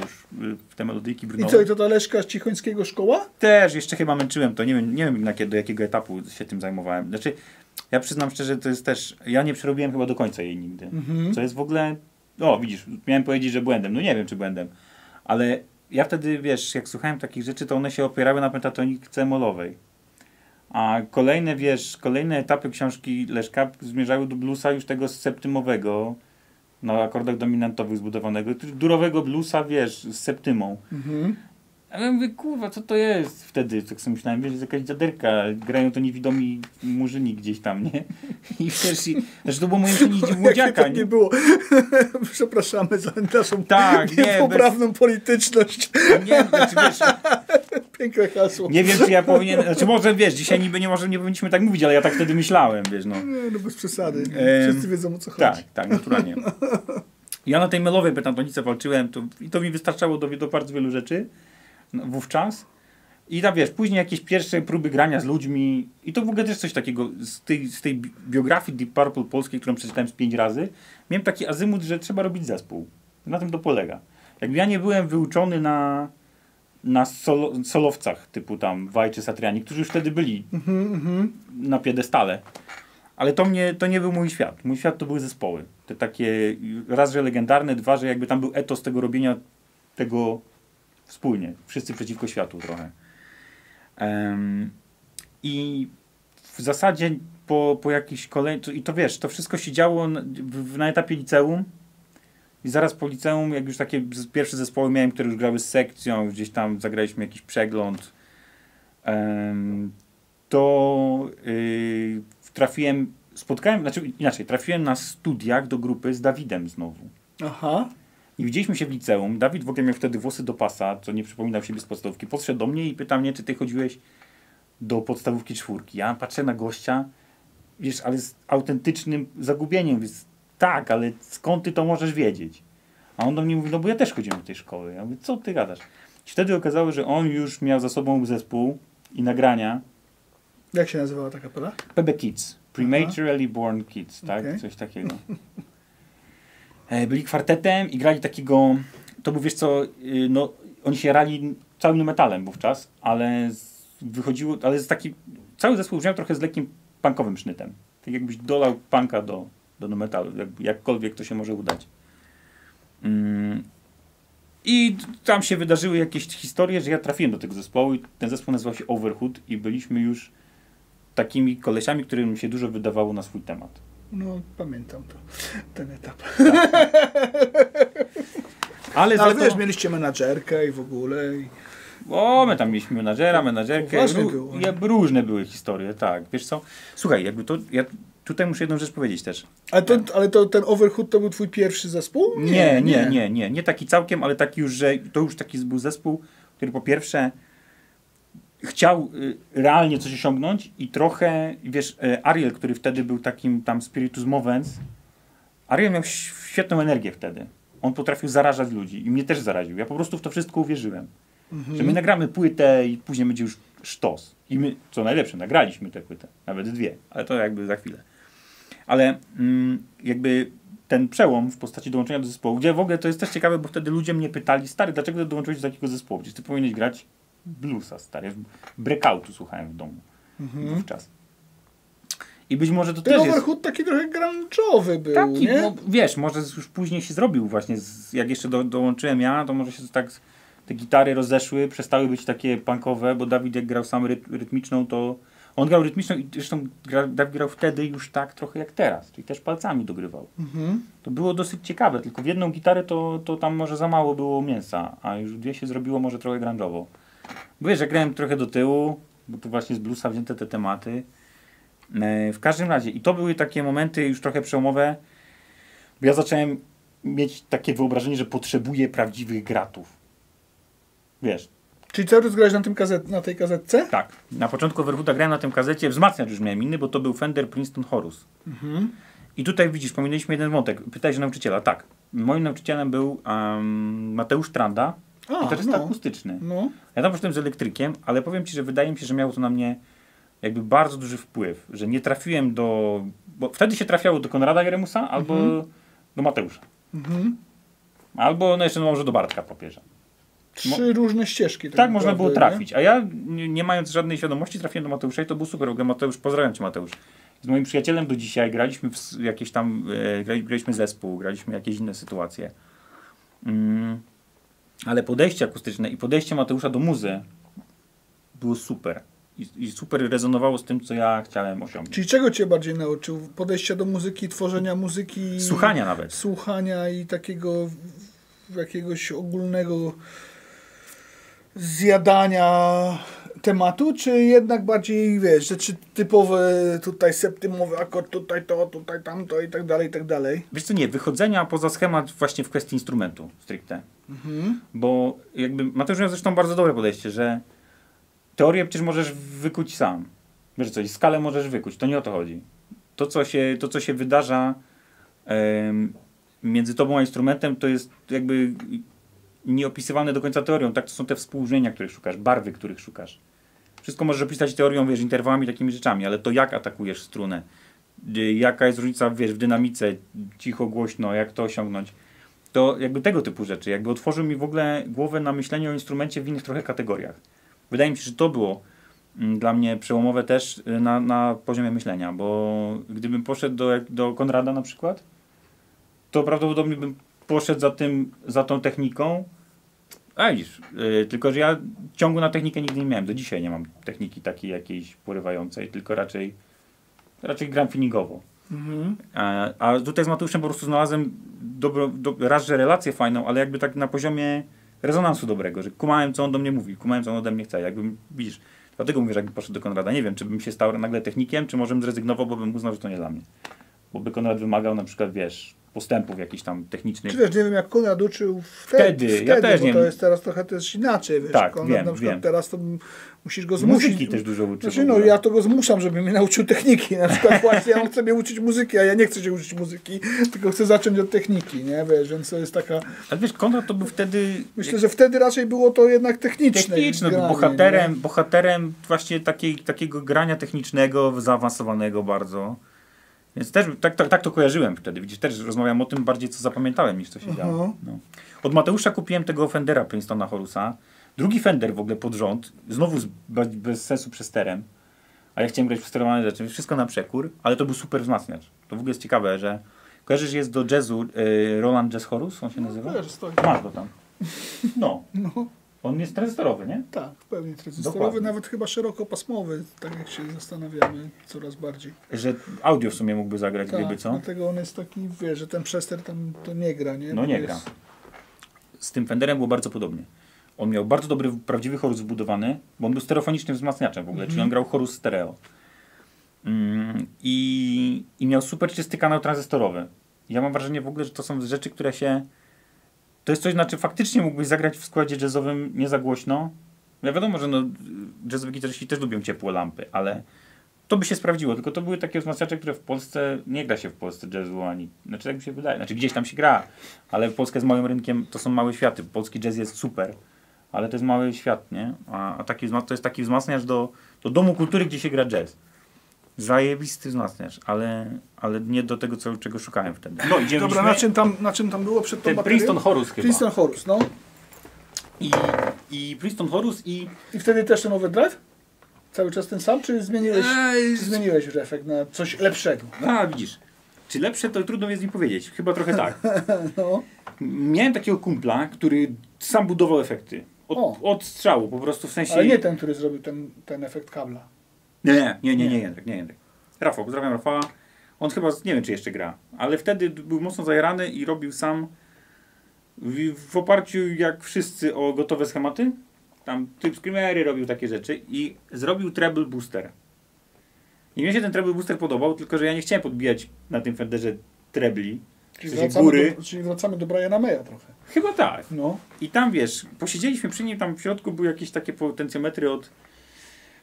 w te melodyjki brnąłem. I co, i to ta Leszka z Cichońskiego szkoła? Też, jeszcze chyba męczyłem to. Nie wiem do jakiego etapu się tym zajmowałem. Znaczy, ja przyznam szczerze, to jest też, ja nie przerobiłem chyba do końca jej nigdy. Co jest w ogóle, widzisz, miałem powiedzieć, że błędem. No nie wiem, czy błędem. Ale ja wtedy, wiesz, jak słuchałem takich rzeczy, to one się opierały na pentatonice molowej. A kolejne etapy książki Leszka zmierzały do bluesa już tego septymowego, na akordach dominantowych zbudowanego, durowego bluesa, wiesz, z septymą. A ja mówię, kurwa, co to jest wtedy? Tak sobie myślałem, wiesz, jest jakaś dziaderka, grają to niewidomi murzyni gdzieś tam, nie? I wiesz, znaczy to było moje myślenie młodziaka, nie było. Przepraszamy za naszą niepoprawną polityczność. Nie, znaczy wiesz, Piękne hasło. Nie wiem, czy ja powinien, znaczy może, wiesz, dzisiaj niby nie powinniśmy tak mówić, ale ja tak wtedy myślałem, wiesz, no. Nie, no bez przesady. Wszyscy wiedzą, o co chodzi. Tak, tak, naturalnie. Ja na tej mailowej pentatonice walczyłem i to mi wystarczało do bardzo wielu rzeczy wówczas. I tam wiesz, później jakieś pierwsze próby grania z ludźmi i to w ogóle też coś takiego z tej biografii Deep Purple polskiej, którą przeczytałem z 5 razy, miałem taki azymut, że trzeba robić zespół. Na tym to polega. Jakby ja nie byłem wyuczony na solowcach typu tam Vai czy Satriani, którzy już wtedy byli na piedestale. Ale to nie był mój świat. Mój świat to były zespoły. Te takie, raz, że legendarne, dwa, że jakby tam był etos tego robienia tego wspólnie. Wszyscy przeciwko światu trochę. I w zasadzie po jakiejś kolejnej... I to wiesz, to wszystko się działo na etapie liceum. I zaraz po liceum, jak już takie pierwsze zespoły miałem, które już grały z sekcją, gdzieś tam zagraliśmy jakiś przegląd, to trafiłem na studiach do grupy z Dawidem znowu. Aha. I widzieliśmy się w liceum. Dawid w ogóle miał wtedy włosy do pasa, co nie przypominał siebie z podstawówki. Podszedł do mnie i pytał mnie, czy ty chodziłeś do podstawówki 4. Ja patrzę na gościa, wiesz, ale z autentycznym zagubieniem. Więc tak, ale skąd ty to możesz wiedzieć? A on do mnie mówi, no bo ja też chodziłem do tej szkoły. Ja mówię, co ty gadasz? I wtedy okazało, że on już miał za sobą zespół i nagrania. Jak się nazywała ta kapela? PB Kids. Prematurely Born Kids, tak? Okay. Coś takiego. Byli kwartetem i grali takiego... To był, wiesz co, no, oni się rali całym metalem wówczas, ale wychodziło... Ale z taki... Cały zespół brzmiał trochę z lekkim punkowym sznytem. Tak jakbyś dolał punka do metalu. Jakkolwiek to się może udać. I tam się wydarzyły jakieś historie, że ja trafiłem do tego zespołu i ten zespół nazywał się Overhood i byliśmy już takimi kolesiami, którym się dużo wydawało na swój temat. No, pamiętam to, ten etap. Tak. Ale wiesz, mieliście menadżerkę i w ogóle. O, my tam mieliśmy menadżerkę. Było. Różne były historie, tak. Wiesz co? Słuchaj, jakby to... Ja tutaj muszę jedną rzecz powiedzieć też. Ale ten Overhood to był twój pierwszy zespół? Nie taki całkiem, ale taki już, że to już taki był zespół, który po pierwsze chciał realnie coś osiągnąć i trochę, wiesz, Ariel, który wtedy był takim tam spiritus movens, Ariel miał świetną energię wtedy. On potrafił zarażać ludzi i mnie też zaraził. Ja po prostu w to wszystko uwierzyłem. Że my nagramy płytę i później będzie już sztos. I my, co najlepsze, nagraliśmy tę płytę. Nawet 2, ale to jakby za chwilę. Ale jakby ten przełom w postaci dołączenia do zespołu, gdzie w ogóle to jest też ciekawe, bo wtedy ludzie mnie pytali, stary, dlaczego ty dołączyłeś do takiego zespołu? Przecież ty powinieneś grać bluesa, stary. Breakoutu słuchałem w domu wówczas. I być może to ten też Overhood taki trochę grunge'owy był, taki, nie? no, wiesz, może już później się zrobił właśnie, jak jeszcze dołączyłem ja, to może się tak te gitary rozeszły, przestały być takie punkowe, bo Dawid jak grał sam rytmiczną, to on grał rytmiczną i zresztą Dawid grał wtedy już tak trochę jak teraz, czyli też palcami dogrywał. To było dosyć ciekawe, tylko w jedną gitarę to tam może za mało było mięsa, a już 2 się zrobiło może trochę grunge'owo. Bo wiesz, że grałem trochę do tyłu, bo tu właśnie z bluesa wzięte te tematy. W każdym razie, i to były takie momenty już trochę przełomowe, bo ja zacząłem mieć takie wyobrażenie, że potrzebuję prawdziwych gratów. Wiesz. Czyli cały czas grałeś na tej kazetce? Tak. Na początku Overhooda grałem na tym gazecie, wzmacniacz już miałem inny, bo to był Fender Princeton Horus. I tutaj widzisz, pominęliśmy jeden wątek. Pytałeś o nauczyciela. Tak. Moim nauczycielem był Mateusz Tranda, gitarzysta akustyczny. No. Ja tam poszedłem z elektrykiem, ale powiem ci, że wydaje mi się, że miało to na mnie jakby bardzo duży wpływ, że nie trafiłem bo wtedy się trafiało do Konrada Jeremusa albo do Mateusza. Albo no jeszcze może do Bartka Papieża. 3 różne ścieżki. Tak można było trafić. A ja nie mając żadnej świadomości trafiłem do Mateusza i to był super. Mateusz, pozdrawiam cię, Mateusz. Z moim przyjacielem do dzisiaj graliśmy w jakieś tam, graliśmy zespół, graliśmy jakieś inne sytuacje. Ale podejście akustyczne i podejście Mateusza do muzy było super. I super rezonowało z tym, co ja chciałem osiągnąć. Czyli czego cię bardziej nauczył? Podejścia do muzyki, tworzenia muzyki? Słuchania nawet. Słuchania i takiego jakiegoś ogólnego zjadania tematu, czy jednak bardziej, wiesz, rzeczy typowe, tutaj septymowy akord, tutaj to, tutaj tamto i tak dalej, i tak dalej? Wiesz co, nie, wychodzenia poza schemat właśnie w kwestii instrumentu stricte. Bo jakby Mateusz miał zresztą bardzo dobre podejście, że teorię przecież możesz wykuć sam. Wiesz coś, skalę możesz wykuć, to nie o to chodzi. To, co się wydarza między tobą a instrumentem, to jest jakby nieopisywane do końca teorią. Tak, to są te współbrzmienia, których szukasz, barwy, których szukasz. Wszystko możesz opisać teorią, wiesz, interwałami, takimi rzeczami, ale to jak atakujesz strunę, jaka jest różnica, wiesz, w dynamice, cicho, głośno, jak to osiągnąć, to jakby tego typu rzeczy, jakby otworzył mi w ogóle głowę na myślenie o instrumencie w innych trochę kategoriach. Wydaje mi się, że to było dla mnie przełomowe też na poziomie myślenia, bo gdybym poszedł do Konrada na przykład, to prawdopodobnie bym poszedł za tą techniką. A widzisz, tylko że ja ciągu na technikę nigdy nie miałem. Do dzisiaj nie mam techniki takiej jakiejś porywającej, tylko raczej gram feelingowo. A tutaj z Mateuszem po prostu znalazłem raz, że relację fajną, ale jakby tak na poziomie rezonansu dobrego, że kumałem, co on do mnie mówi, kumałem, co on ode mnie chce. Jakbym, widzisz, dlatego mówię, że jakbym poszedł do Konrada, nie wiem, czy bym się stał nagle technikiem, czy może bym zrezygnował, bo bym uznał, że to nie dla mnie. Bo by Konrad wymagał na przykład, wiesz, postępów jakichś tam technicznych. Czy wiesz, nie wiem jak Konrad uczył wtedy ja też bo nie to jest teraz trochę też inaczej, wiesz, tak, Konrad wiem, na przykład wiem. teraz to musisz go zmusić. Muzyki też dużo uczy. Znaczy, no ja to go zmuszam, żeby mnie nauczył techniki, na przykład właśnie on chce mnie uczyć muzyki, a ja nie chcę się uczyć muzyki, tylko chcę zacząć od techniki, nie, wiesz, więc to jest taka... Ale wiesz, Konrad to był wtedy... Myślę, że wtedy raczej było to jednak techniczne. Techniczne, granie, bohaterem właśnie takiego grania technicznego, zaawansowanego bardzo. Więc też tak to kojarzyłem wtedy. Widzisz, też rozmawiam o tym bardziej, co zapamiętałem, niż co się działo. No. Od Mateusza kupiłem tego Fendera Princetona Horusa. Drugi Fender w ogóle pod rząd. Znowu bez sensu przesterem. A ja chciałem grać w sterowane rzeczy. Wszystko na przekór, ale to był super wzmacniacz. To w ogóle jest ciekawe, że kojarzysz, jest do jazzu Roland Jazz Horus, on się nazywa? Kojarzę, stoi. Masz go tam. No. No, On jest tranzystorowy, nie? tak, w pełni tranzystorowy, Dokładnie. nawet chyba szerokopasmowy, tak jak się zastanawiamy coraz bardziej. Że audio w sumie mógłby zagrać, Tak, gdyby co? dlatego on jest taki, wiesz, że ten przester tam to nie gra, nie? No To nie jest... gra. Z tym Fenderem było bardzo podobnie. On miał bardzo dobry, prawdziwy chorus wbudowany, bo on był stereofonicznym wzmacniaczem w ogóle, czyli on grał chorus stereo. I miał super czysty kanał tranzystorowy. Ja mam wrażenie w ogóle, że to są rzeczy, które się... To jest coś, znaczy faktycznie mógłbyś zagrać w składzie jazzowym nie za głośno. Ja wiadomo, że no, jazzowi gitarzyści też lubią ciepłe lampy, ale to by się sprawdziło. Tylko to były takie wzmacniacze, które w Polsce, nie gra się w Polsce jazzu ani... Znaczy tak mi się wydaje. Znaczy gdzieś tam się gra, ale Polska z małym rynkiem to są małe światy. Polski jazz jest super, ale to jest mały świat, nie? A to jest taki wzmacniacz do domu kultury, gdzie się gra jazz. Zajebisty wzmacniacz, ale nie do tego, czego szukałem wtedy. No, idziemy. Dobra, na czym tam było przed tą ten baterią? Princeton Horus chyba. Princeton Horus, no. I Princeton Horus I wtedy też ten overdrive? Cały czas ten sam, czy zmieniłeś już efekt na coś lepszego? A, widzisz. Czy lepsze, to trudno jest mi powiedzieć. Chyba trochę tak. No. Miałem takiego kumpla, który sam budował efekty. Od strzału, po prostu w sensie... Ale nie ten, który zrobił ten efekt kabla. Nie, Jędrek. Rafał, pozdrawiam Rafała. On chyba, nie wiem czy jeszcze gra, ale wtedy był mocno zajarany i robił sam w oparciu jak wszyscy o gotowe schematy. Tam typ screamery robił takie rzeczy i zrobił treble booster. I mnie się ten treble booster podobał, tylko że ja nie chciałem podbijać na tym Fenderze trebli. Czyli wracamy do Briana Maya trochę. Chyba tak. No. I tam wiesz, posiedzieliśmy przy nim, tam w środku były jakieś takie potencjometry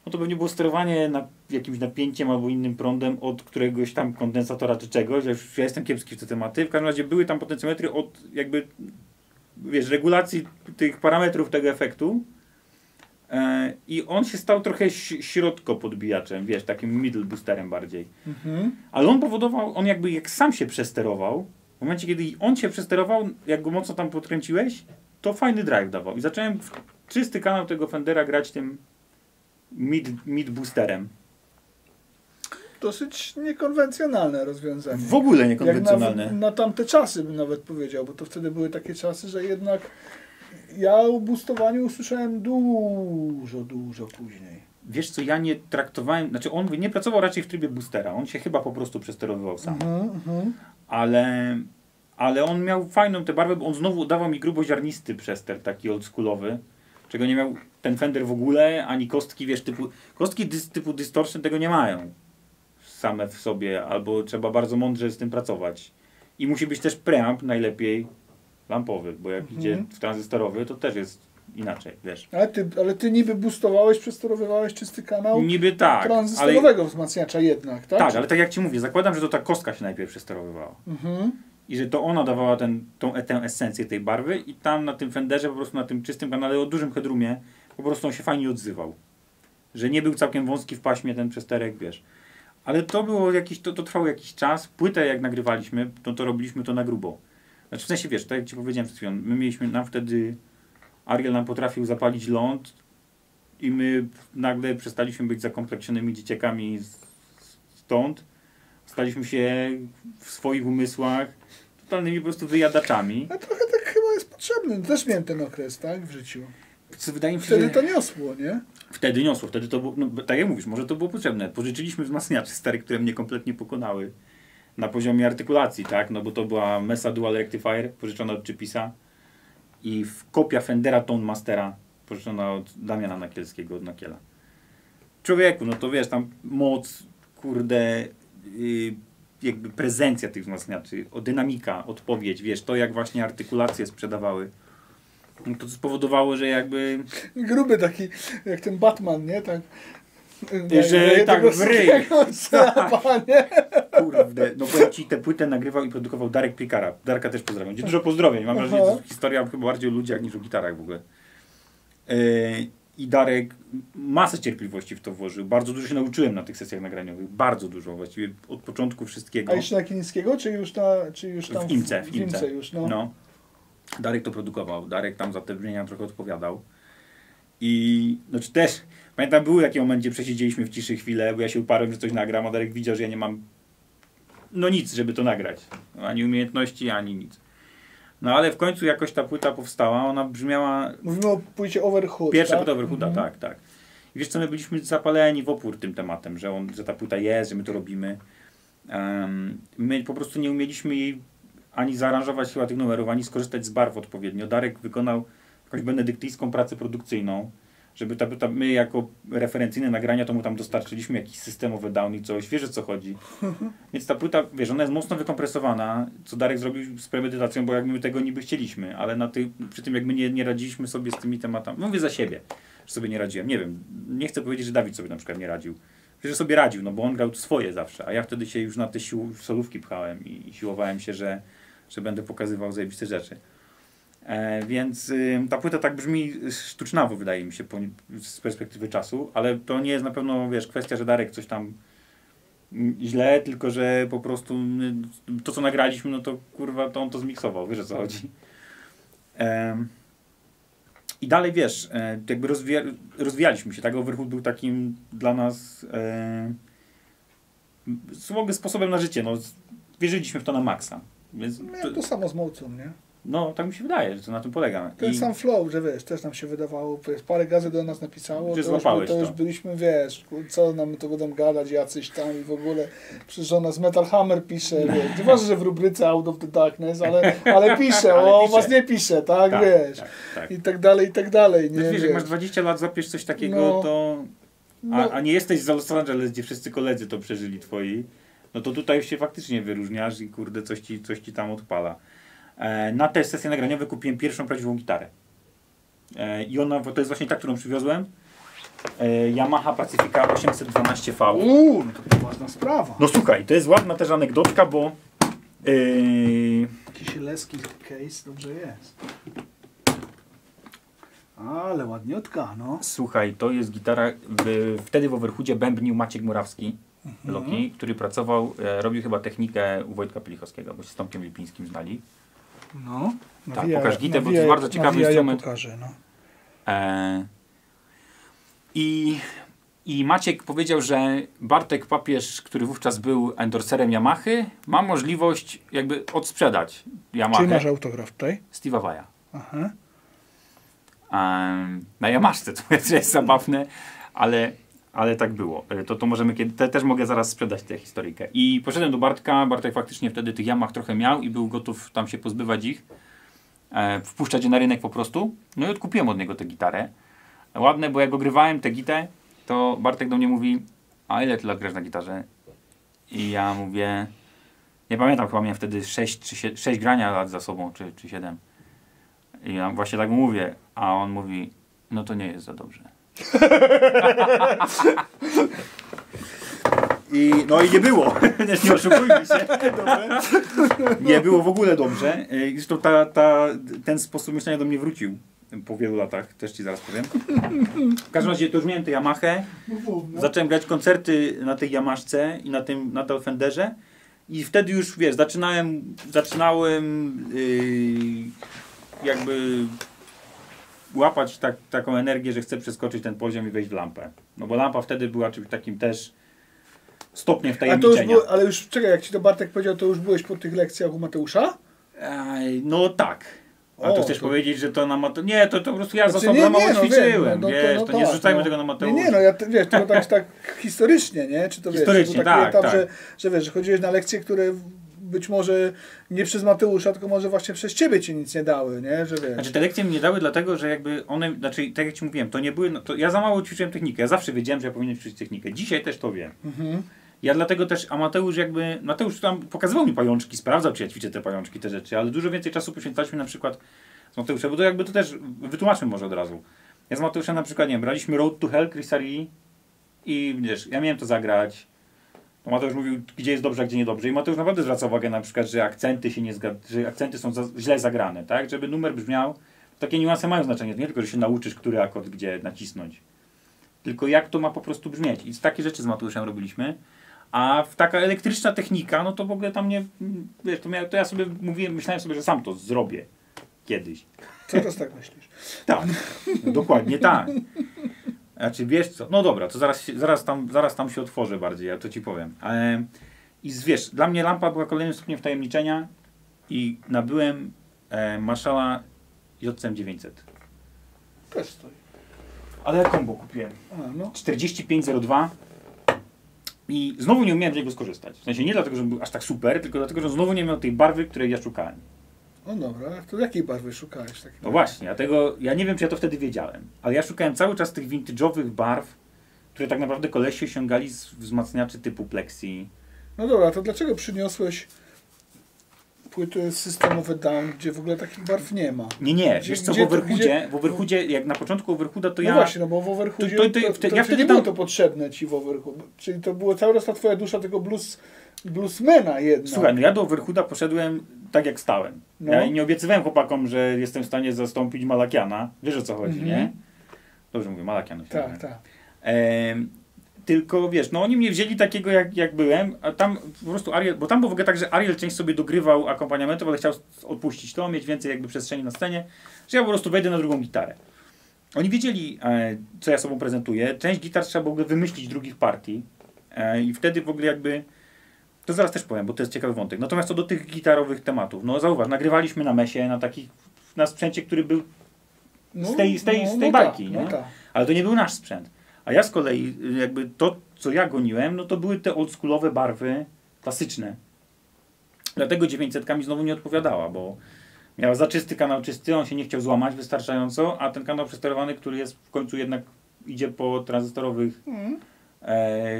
no to pewnie było sterowanie jakimś napięciem albo innym prądem od któregoś tam kondensatora czy czegoś. Ja jestem kiepski w te tematy. W każdym razie były tam potencjometry od jakby, wiesz, regulacji tych parametrów tego efektu. I on się stał trochę środkopodbijaczem, wiesz, takim middle boosterem bardziej. Ale on powodował, jak sam się przesterował, w momencie kiedy on się przesterował, jak go mocno tam podkręciłeś, to fajny drive dawał. I zacząłem w czysty kanał tego Fendera grać tym mid boosterem. Dosyć niekonwencjonalne rozwiązanie. W ogóle niekonwencjonalne. Jak na tamte czasy bym nawet powiedział, bo to wtedy były takie czasy, że jednak ja o boostowaniu usłyszałem dużo później. Wiesz co, ja nie traktowałem, znaczy on nie pracował raczej w trybie boostera, on się chyba po prostu przesterowywał sam. Ale on miał fajną tę barwę, bo on znowu dawał mi gruboziarnisty przester, taki oldschoolowy, czego nie miał ten Fender w ogóle, ani kostki, wiesz, kostki typu distortion tego nie mają same w sobie, albo trzeba bardzo mądrze z tym pracować. I musi być też preamp najlepiej lampowy, bo jak idzie w tranzystorowy, to też jest inaczej, wiesz. Ale ty niby boostowałeś, przesterowywałeś czysty kanał Niby tak, tranzystorowego wzmacniacza jednak, tak? Tak, ale tak jak ci mówię, zakładam, że to ta kostka się najpierw przesterowywała. Mhm. I że to ona dawała tę esencję tej barwy i tam na tym fenderze, po prostu na tym czystym kanale o dużym headroomie, po prostu on się fajnie odzywał. Że nie był całkiem wąski w paśmie ten przesterek, wiesz. Ale to było to trwało jakiś czas. Płytę jak nagrywaliśmy, to robiliśmy to na grubo. Znaczy w sensie, wiesz, tak jak ci powiedziałem przed chwilą, my mieliśmy wtedy, Ariel nam potrafił zapalić ląd i my nagle przestaliśmy być zakompleksionymi dzieciakami stąd. Staliśmy się w swoich umysłach totalnymi po prostu wyjadaczami. A trochę tak chyba jest potrzebny. Też miałem ten okres, tak, w życiu. Co wydaje mi się, Wtedy to niosło, nie? Wtedy niosło, wtedy to było, no, tak jak mówisz, może to było potrzebne. Pożyczyliśmy wzmacniaczy stare, które mnie kompletnie pokonały na poziomie artykulacji, tak? No bo to była Mesa Dual Rectifier, pożyczona od Czypisa i kopia Fendera Tone Mastera, pożyczona od Damiana Nakielskiego, od Nakiela. Człowieku, no to wiesz, tam moc, kurde, jakby prezencja tych wzmacniaczy, dynamika, odpowiedź, wiesz, to jak właśnie artykulacje sprzedawały. No to spowodowało, że jakby... Gruby taki, jak ten Batman, nie? Tak. Że tak w ryj. Nie? Kurde, no powiem ci, tę płytę nagrywał i produkował Darek Piekara. Darka też pozdrawiam. Dużo pozdrowień. Mam wrażenie, że to jest historia chyba bardziej o ludziach niż o gitarach w ogóle. I Darek masę cierpliwości w to włożył. Bardzo dużo się nauczyłem na tych sesjach nagraniowych. Bardzo dużo, właściwie od początku wszystkiego. A jeszcze na Kilińskiego, czy już tam w Imce już, no. No. Darek to produkował. Darek tam za te brzmienia trochę odpowiadał. I znaczy też, pamiętam, były takie momenty, gdzie przesiedzieliśmy w ciszy chwilę, bo ja się uparłem, że coś nagram, a Darek widział, że ja nie mam nic, żeby to nagrać. Ani umiejętności, ani nic. No ale w końcu jakoś ta płyta powstała, ona brzmiała... Mówimy o płycie Overhood, Pierwsza tak? płyta Overhooda, tak. I wiesz co, my byliśmy zapaleni w opór tym tematem, że ta płyta jest, że my to robimy. My po prostu nie umieliśmy jej ani zaaranżować chyba tych numerów, ani skorzystać z barw odpowiednio. Darek wykonał jakąś benedyktyjską pracę produkcyjną, żeby my jako referencyjne nagrania to mu tam dostarczyliśmy jakiś systemowy down i coś, wiesz o co chodzi. Więc ta płyta, wiesz, ona jest mocno wykompresowana, co Darek zrobił z premedytacją, bo jakby my tego niby chcieliśmy, ale przy tym jak my nie radziliśmy sobie z tymi tematami, mówię za siebie, że sobie nie radziłem, nie wiem, nie chcę powiedzieć, że Dawid sobie na przykład nie radził. Że sobie radził, no bo on grał swoje zawsze, a ja wtedy się już na te solówki pchałem i siłowałem się, że będę pokazywał zajebiste rzeczy. Więc ta płyta tak brzmi sztucznawo, wydaje mi się, z perspektywy czasu, ale to nie jest na pewno, wiesz, kwestia, że Darek coś tam źle, tylko że po prostu to, co nagraliśmy, no to kurwa, to on to zmiksował, wiesz o co chodzi. I dalej, wiesz, jakby rozwijaliśmy się, tak? Overhood był takim dla nas sposobem na życie, no, wierzyliśmy w to na maksa. Więc Miałem to samo z Mocą, nie? No, tak mi się wydaje, że to na tym polega. Ten sam flow, że wiesz, też nam się wydawało, wiesz, parę gazet do nas napisało, Że to już byliśmy, wiesz, co nam to będą gadać jacyś tam i w ogóle, przecież ona z Metal Hammer pisze, wiesz, nieważne, że w rubryce Out of the Darkness, ale pisze, o was nie pisze, tak, wiesz, tak. i tak dalej, nie? Wiesz, jak masz 20 lat, zapisz coś takiego, to... A nie jesteś z Los Angeles, gdzie wszyscy koledzy to przeżyli twoi, no to tutaj się faktycznie wyróżniasz i kurde, coś ci tam odpala. Na te sesje nagraniowe kupiłem pierwszą prawdziwą gitarę. I ona, to jest właśnie ta, którą przywiozłem. Yamaha Pacifica 812V. No to ważna sprawa. No słuchaj, to jest ładna też anegdotka, bo... Jakiś leski case, dobrze jest. Ale ładniutka, no. Słuchaj, to jest gitara, wtedy w Overhoodzie bębnił Maciek Murawski, Loki, który pracował, robił chyba technikę u Wojtka Pilichowskiego, bo się z Tomkiem Lipińskim znali. No. Tak, pokaż gitę, bo to jest bardzo ciekawy instrument. Ja pokażę, no. I Maciek powiedział, że Bartek Papież, który wówczas był endorserem Yamahy, ma możliwość jakby odsprzedać Yamahę. Czy masz autograf tutaj? Steve'a Vai'a. Aha. Na Yamaszce, to jest zabawne, ale tak było. To możemy też mogę zaraz sprzedać tę historyjkę. I poszedłem do Bartka. Bartek faktycznie wtedy tych Yamah trochę miał i był gotów tam się pozbywać ich. Wpuszczać je na rynek po prostu. No i odkupiłem od niego tę gitarę. Ładne, bo jak ogrywałem tę gitę, to Bartek do mnie mówi: a ile ty grasz na gitarze? I ja mówię, nie pamiętam, chyba miałem wtedy 6 grania lat za sobą, czy 7. I ja właśnie tak mu mówię, a on mówi, no to nie jest za dobrze. No i nie było. Nie oszukujmy się. Nie było w ogóle dobrze. Zresztą ten sposób myślenia do mnie wrócił po wielu latach, też ci zaraz powiem. W każdym razie to już miałem tę Yamahę. Zacząłem grać koncerty na tej Yamaszce i na Fenderze. I wtedy już, wiesz, zaczynałem jakby łapać taką energię, że chcę przeskoczyć ten poziom i wejść w lampę. No bo lampa wtedy była czymś takim też stopniem wtajemniczenia. Ale już, czekaj, jak ci to Bartek powiedział, to już byłeś po tych lekcjach u Mateusza? No tak. A to chcesz powiedzieć, że to na Mateusza... Nie, to po prostu ja znaczy, za sobą mało ćwiczyłem. Wiesz, to nie zrzucajmy tego na Mateusza. Nie, ja wiesz, to tak historycznie, nie? Czy to historycznie, wiesz, tak. Że wiesz, że chodziłeś na lekcje, które być może nie przez Mateusza, tylko może właśnie przez ciebie ci nic nie dały, nie? Że wiesz. Znaczy te lekcje mi nie dały dlatego, że jakby one, znaczy tak jak ci mówiłem, to nie były, to ja za mało ćwiczyłem technikę. Ja zawsze wiedziałem, że ja powinienem ćwiczyć technikę. Dzisiaj też to wiem. Ja dlatego też, a Mateusz tam pokazywał mi pajączki, sprawdzał, czy ja ćwiczę te pajączki, te rzeczy, ale dużo więcej czasu poświęcaliśmy na przykład z Mateuszem, bo to jakby to też wytłumaczmy może od razu. Ja z Mateuszem na przykład, nie wiem, braliśmy Road to Hell Chrisa Ree i wiesz, ja miałem to zagrać. To Mateusz mówił, gdzie jest dobrze, a gdzie niedobrze. I Mateusz naprawdę zwraca uwagę na przykład, że akcenty się nie że akcenty są źle zagrane, tak? Żeby numer brzmiał, takie niuanse mają znaczenie. To nie tylko, że się nauczysz, który akord gdzie nacisnąć. Tylko jak to ma po prostu brzmieć. I takie rzeczy z Mateuszem robiliśmy. A taka elektryczna technika, no to w ogóle tam nie... Wiesz, to ja sobie myślałem sobie, że sam to zrobię. Kiedyś. Co teraz tak myślisz? Tak. Dokładnie tak. Znaczy wiesz co, no dobra, to zaraz tam się otworzę bardziej, ja to ci powiem. I wiesz, dla mnie lampa była kolejnym stopniem wtajemniczenia i nabyłem Marshalla JCM 900. Też stoi. Ale kombo kupiłem. 4502 i znowu nie umiałem z niego skorzystać. W sensie nie dlatego, że był aż tak super, tylko dlatego, że znowu nie miał tej barwy, której ja szukałem. No dobra, to jakiej barwy szukałeś? No właśnie, ja nie wiem, czy ja to wtedy wiedziałem, ale ja szukałem cały czas tych vintage'owych barw, które tak naprawdę kolesie osiągali z wzmacniaczy typu Plexi. No dobra, to dlaczego przyniosłeś płyty systemowe Down, gdzie w ogóle takich barw nie ma? Nie, wiesz co, w Overhoodzie, jak na początku Overhooda to ja... No właśnie, no bo w Overhoodzie ja wtedy nie było to potrzebne ci w Overhood. Czyli to była cały czas ta twoja dusza tego bluesmana jednak. Słuchaj, no ja do Overhooda poszedłem tak jak stałem. No. Ja nie obiecywałem chłopakom, że jestem w stanie zastąpić Malakiana. Wiesz o co chodzi, nie? Dobrze mówię, Malakian. Tak. Tylko wiesz, no oni mnie wzięli takiego jak byłem, a tam po prostu Ariel, bo tam było w ogóle tak, że Ariel część sobie dogrywał akompaniamentów, ale chciał odpuścić to, mieć więcej jakby przestrzeni na scenie, że ja po prostu wejdę na drugą gitarę. Oni wiedzieli, co ja sobą prezentuję. Część gitar trzeba było w ogóle wymyślić drugich partii i wtedy w ogóle jakby, to zaraz też powiem, bo to jest ciekawy wątek. Natomiast co do tych gitarowych tematów, no zauważ, nagrywaliśmy na mesie, na sprzęcie, który był z tej bajki, tak, nie? No tak. Ale to nie był nasz sprzęt. A ja z kolei, jakby to, co ja goniłem, no to były te oldschoolowe barwy klasyczne. Dlatego 900 mi znowu nie odpowiadała, bo miała za czysty kanał czysty, on się nie chciał złamać wystarczająco, a ten kanał przesterowany, który jest w końcu jednak idzie po tranzystorowych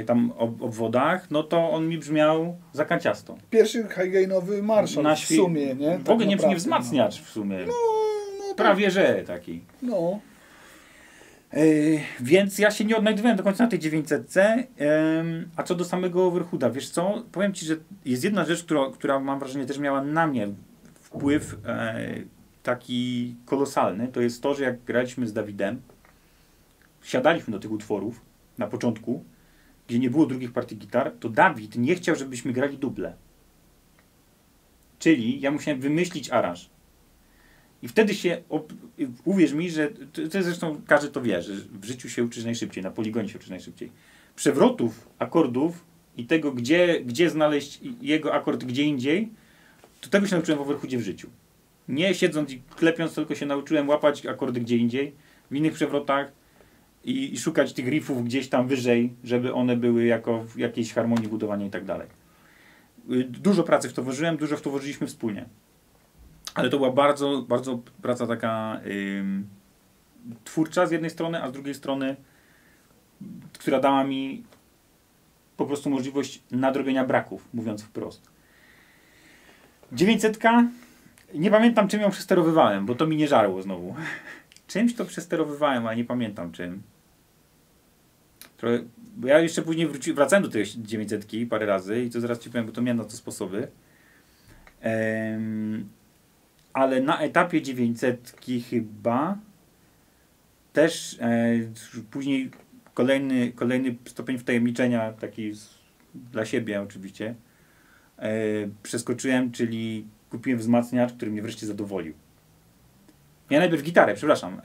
tam obwodach, no to on mi brzmiał zakanciasto. Pierwszy high-gainowy Marshall w sumie, nie? W ogóle nie wzmacniacz w sumie. No, prawie że taki. No. Więc ja się nie odnajdywałem do końca na tej 900. A co do samego Overhooda, wiesz co? Powiem ci, że jest jedna rzecz, która mam wrażenie też miała na mnie wpływ taki kolosalny. To jest to, że jak graliśmy z Dawidem, siadaliśmy do tych utworów na początku, gdzie nie było drugich partii gitar, to Dawid nie chciał, żebyśmy grali duble. Czyli ja musiałem wymyślić aranż. I wtedy się, uwierz mi, że to zresztą każdy to wie, że w życiu się uczysz najszybciej, na poligonie się uczysz najszybciej. Przewrotów akordów i tego, gdzie znaleźć jego akord gdzie indziej, to tego się nauczyłem w Overhoodzie w życiu. Nie siedząc i klepiąc, tylko się nauczyłem łapać akordy gdzie indziej, w innych przewrotach i szukać tych riffów gdzieś tam wyżej, żeby one były jako w jakiejś harmonii budowania i tak dalej. Dużo pracy w to włożyłem, dużo w to włożyliśmy wspólnie. Ale to była bardzo, bardzo praca taka twórcza z jednej strony, a z drugiej strony, która dała mi po prostu możliwość nadrobienia braków, mówiąc wprost. 900 Nie pamiętam, czym ją przesterowywałem, bo to mi nie żarło znowu. Czymś to przesterowywałem, ale nie pamiętam czym. Trochę, bo ja jeszcze później wracałem do tej 900 parę razy i to zaraz ci powiem, bo to miałem na to sposoby. Ale na etapie 900 chyba też później kolejny stopień wtajemniczenia, taki dla siebie oczywiście, przeskoczyłem, czyli kupiłem wzmacniacz, który mnie wreszcie zadowolił. Ja najpierw gitarę, przepraszam.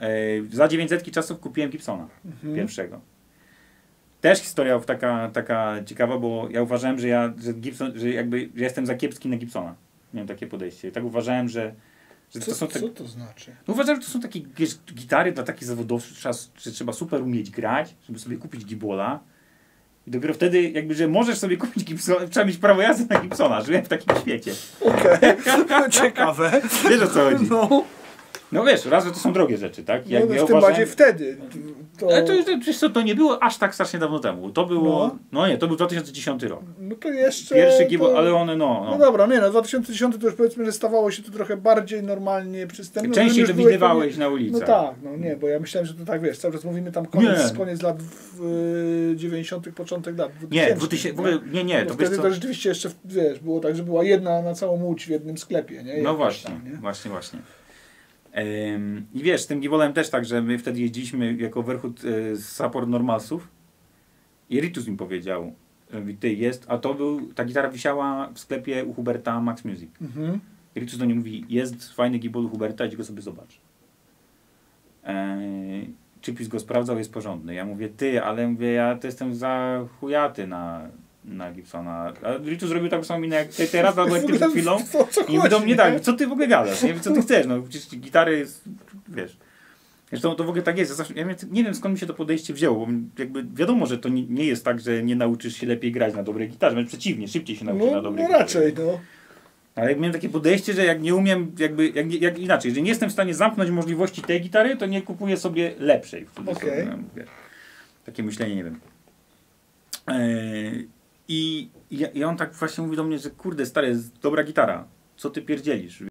Za 900 czasów kupiłem Gibsona pierwszego. Też historia taka ciekawa, bo ja uważałem, że Gibson, że jestem za kiepski na Gibsona. Miałem takie podejście. Tak uważałem, że to są Co to znaczy? No uważam, że to są takie gitary dla takich zawodowców, że trzeba super umieć grać, żeby sobie kupić Gibola. I dopiero wtedy, że możesz sobie kupić Gibsona, trzeba mieć prawo jazdy na Gibsona. Żyłem w takim świecie. Okej, ciekawe. Wiesz, o co chodzi? No. No wiesz, raz, że to są drogie rzeczy, tak? Ja tym bardziej wtedy. Ale to nie było aż tak strasznie dawno temu. To było, to był 2010 rok. No to jeszcze... Pierwszy Gibol, ale one No dobra, 2010 to już powiedzmy, że stawało się to trochę bardziej normalnie przystępne. Częściej to widywałeś na ulicy. No tak, bo ja myślałem, że to tak, wiesz, cały czas mówimy tam koniec lat 90., początek lat 2000. Nie. To wtedy to rzeczywiście jeszcze, wiesz, było tak, że była jedna na całą Łódź w jednym sklepie, nie? No właśnie, właśnie. I wiesz, z tym Gibolem też tak, że my wtedy jeździliśmy jako Overhood support normalsów i Ritus mi powiedział, mówi, a ta gitara wisiała w sklepie u Huberta Max Music. I Ritus do niej mówi, jest fajny Gibol u Huberta, idź go sobie zobacz. Chipis go sprawdzał, jest porządny. Ja mówię, ale ja to jestem za chujaty na Gibsona. A Ritus zrobił taką samą minę jak ty teraz, albo jak ty przed chwilą. I mówi do mnie tak, co ty w ogóle gadasz? Nie wiem, co ty chcesz. No przecież gitary jest, wiesz. Zresztą to w ogóle tak jest. Ja nie wiem, skąd mi się to podejście wzięło, bo wiadomo, że to nie jest tak, że nie nauczysz się lepiej grać na dobrej gitarze, wręcz przeciwnie, szybciej się nauczysz na dobrej gitarze. Raczej, Ale jak miałem takie podejście, że jak nie umiem, jak inaczej, jeżeli nie jestem w stanie zamknąć możliwości tej gitary, to nie kupuję sobie lepszej. Okay. Takie myślenie, nie wiem. I on tak właśnie mówi do mnie, że kurde stary, jest dobra gitara, co ty pierdzielisz?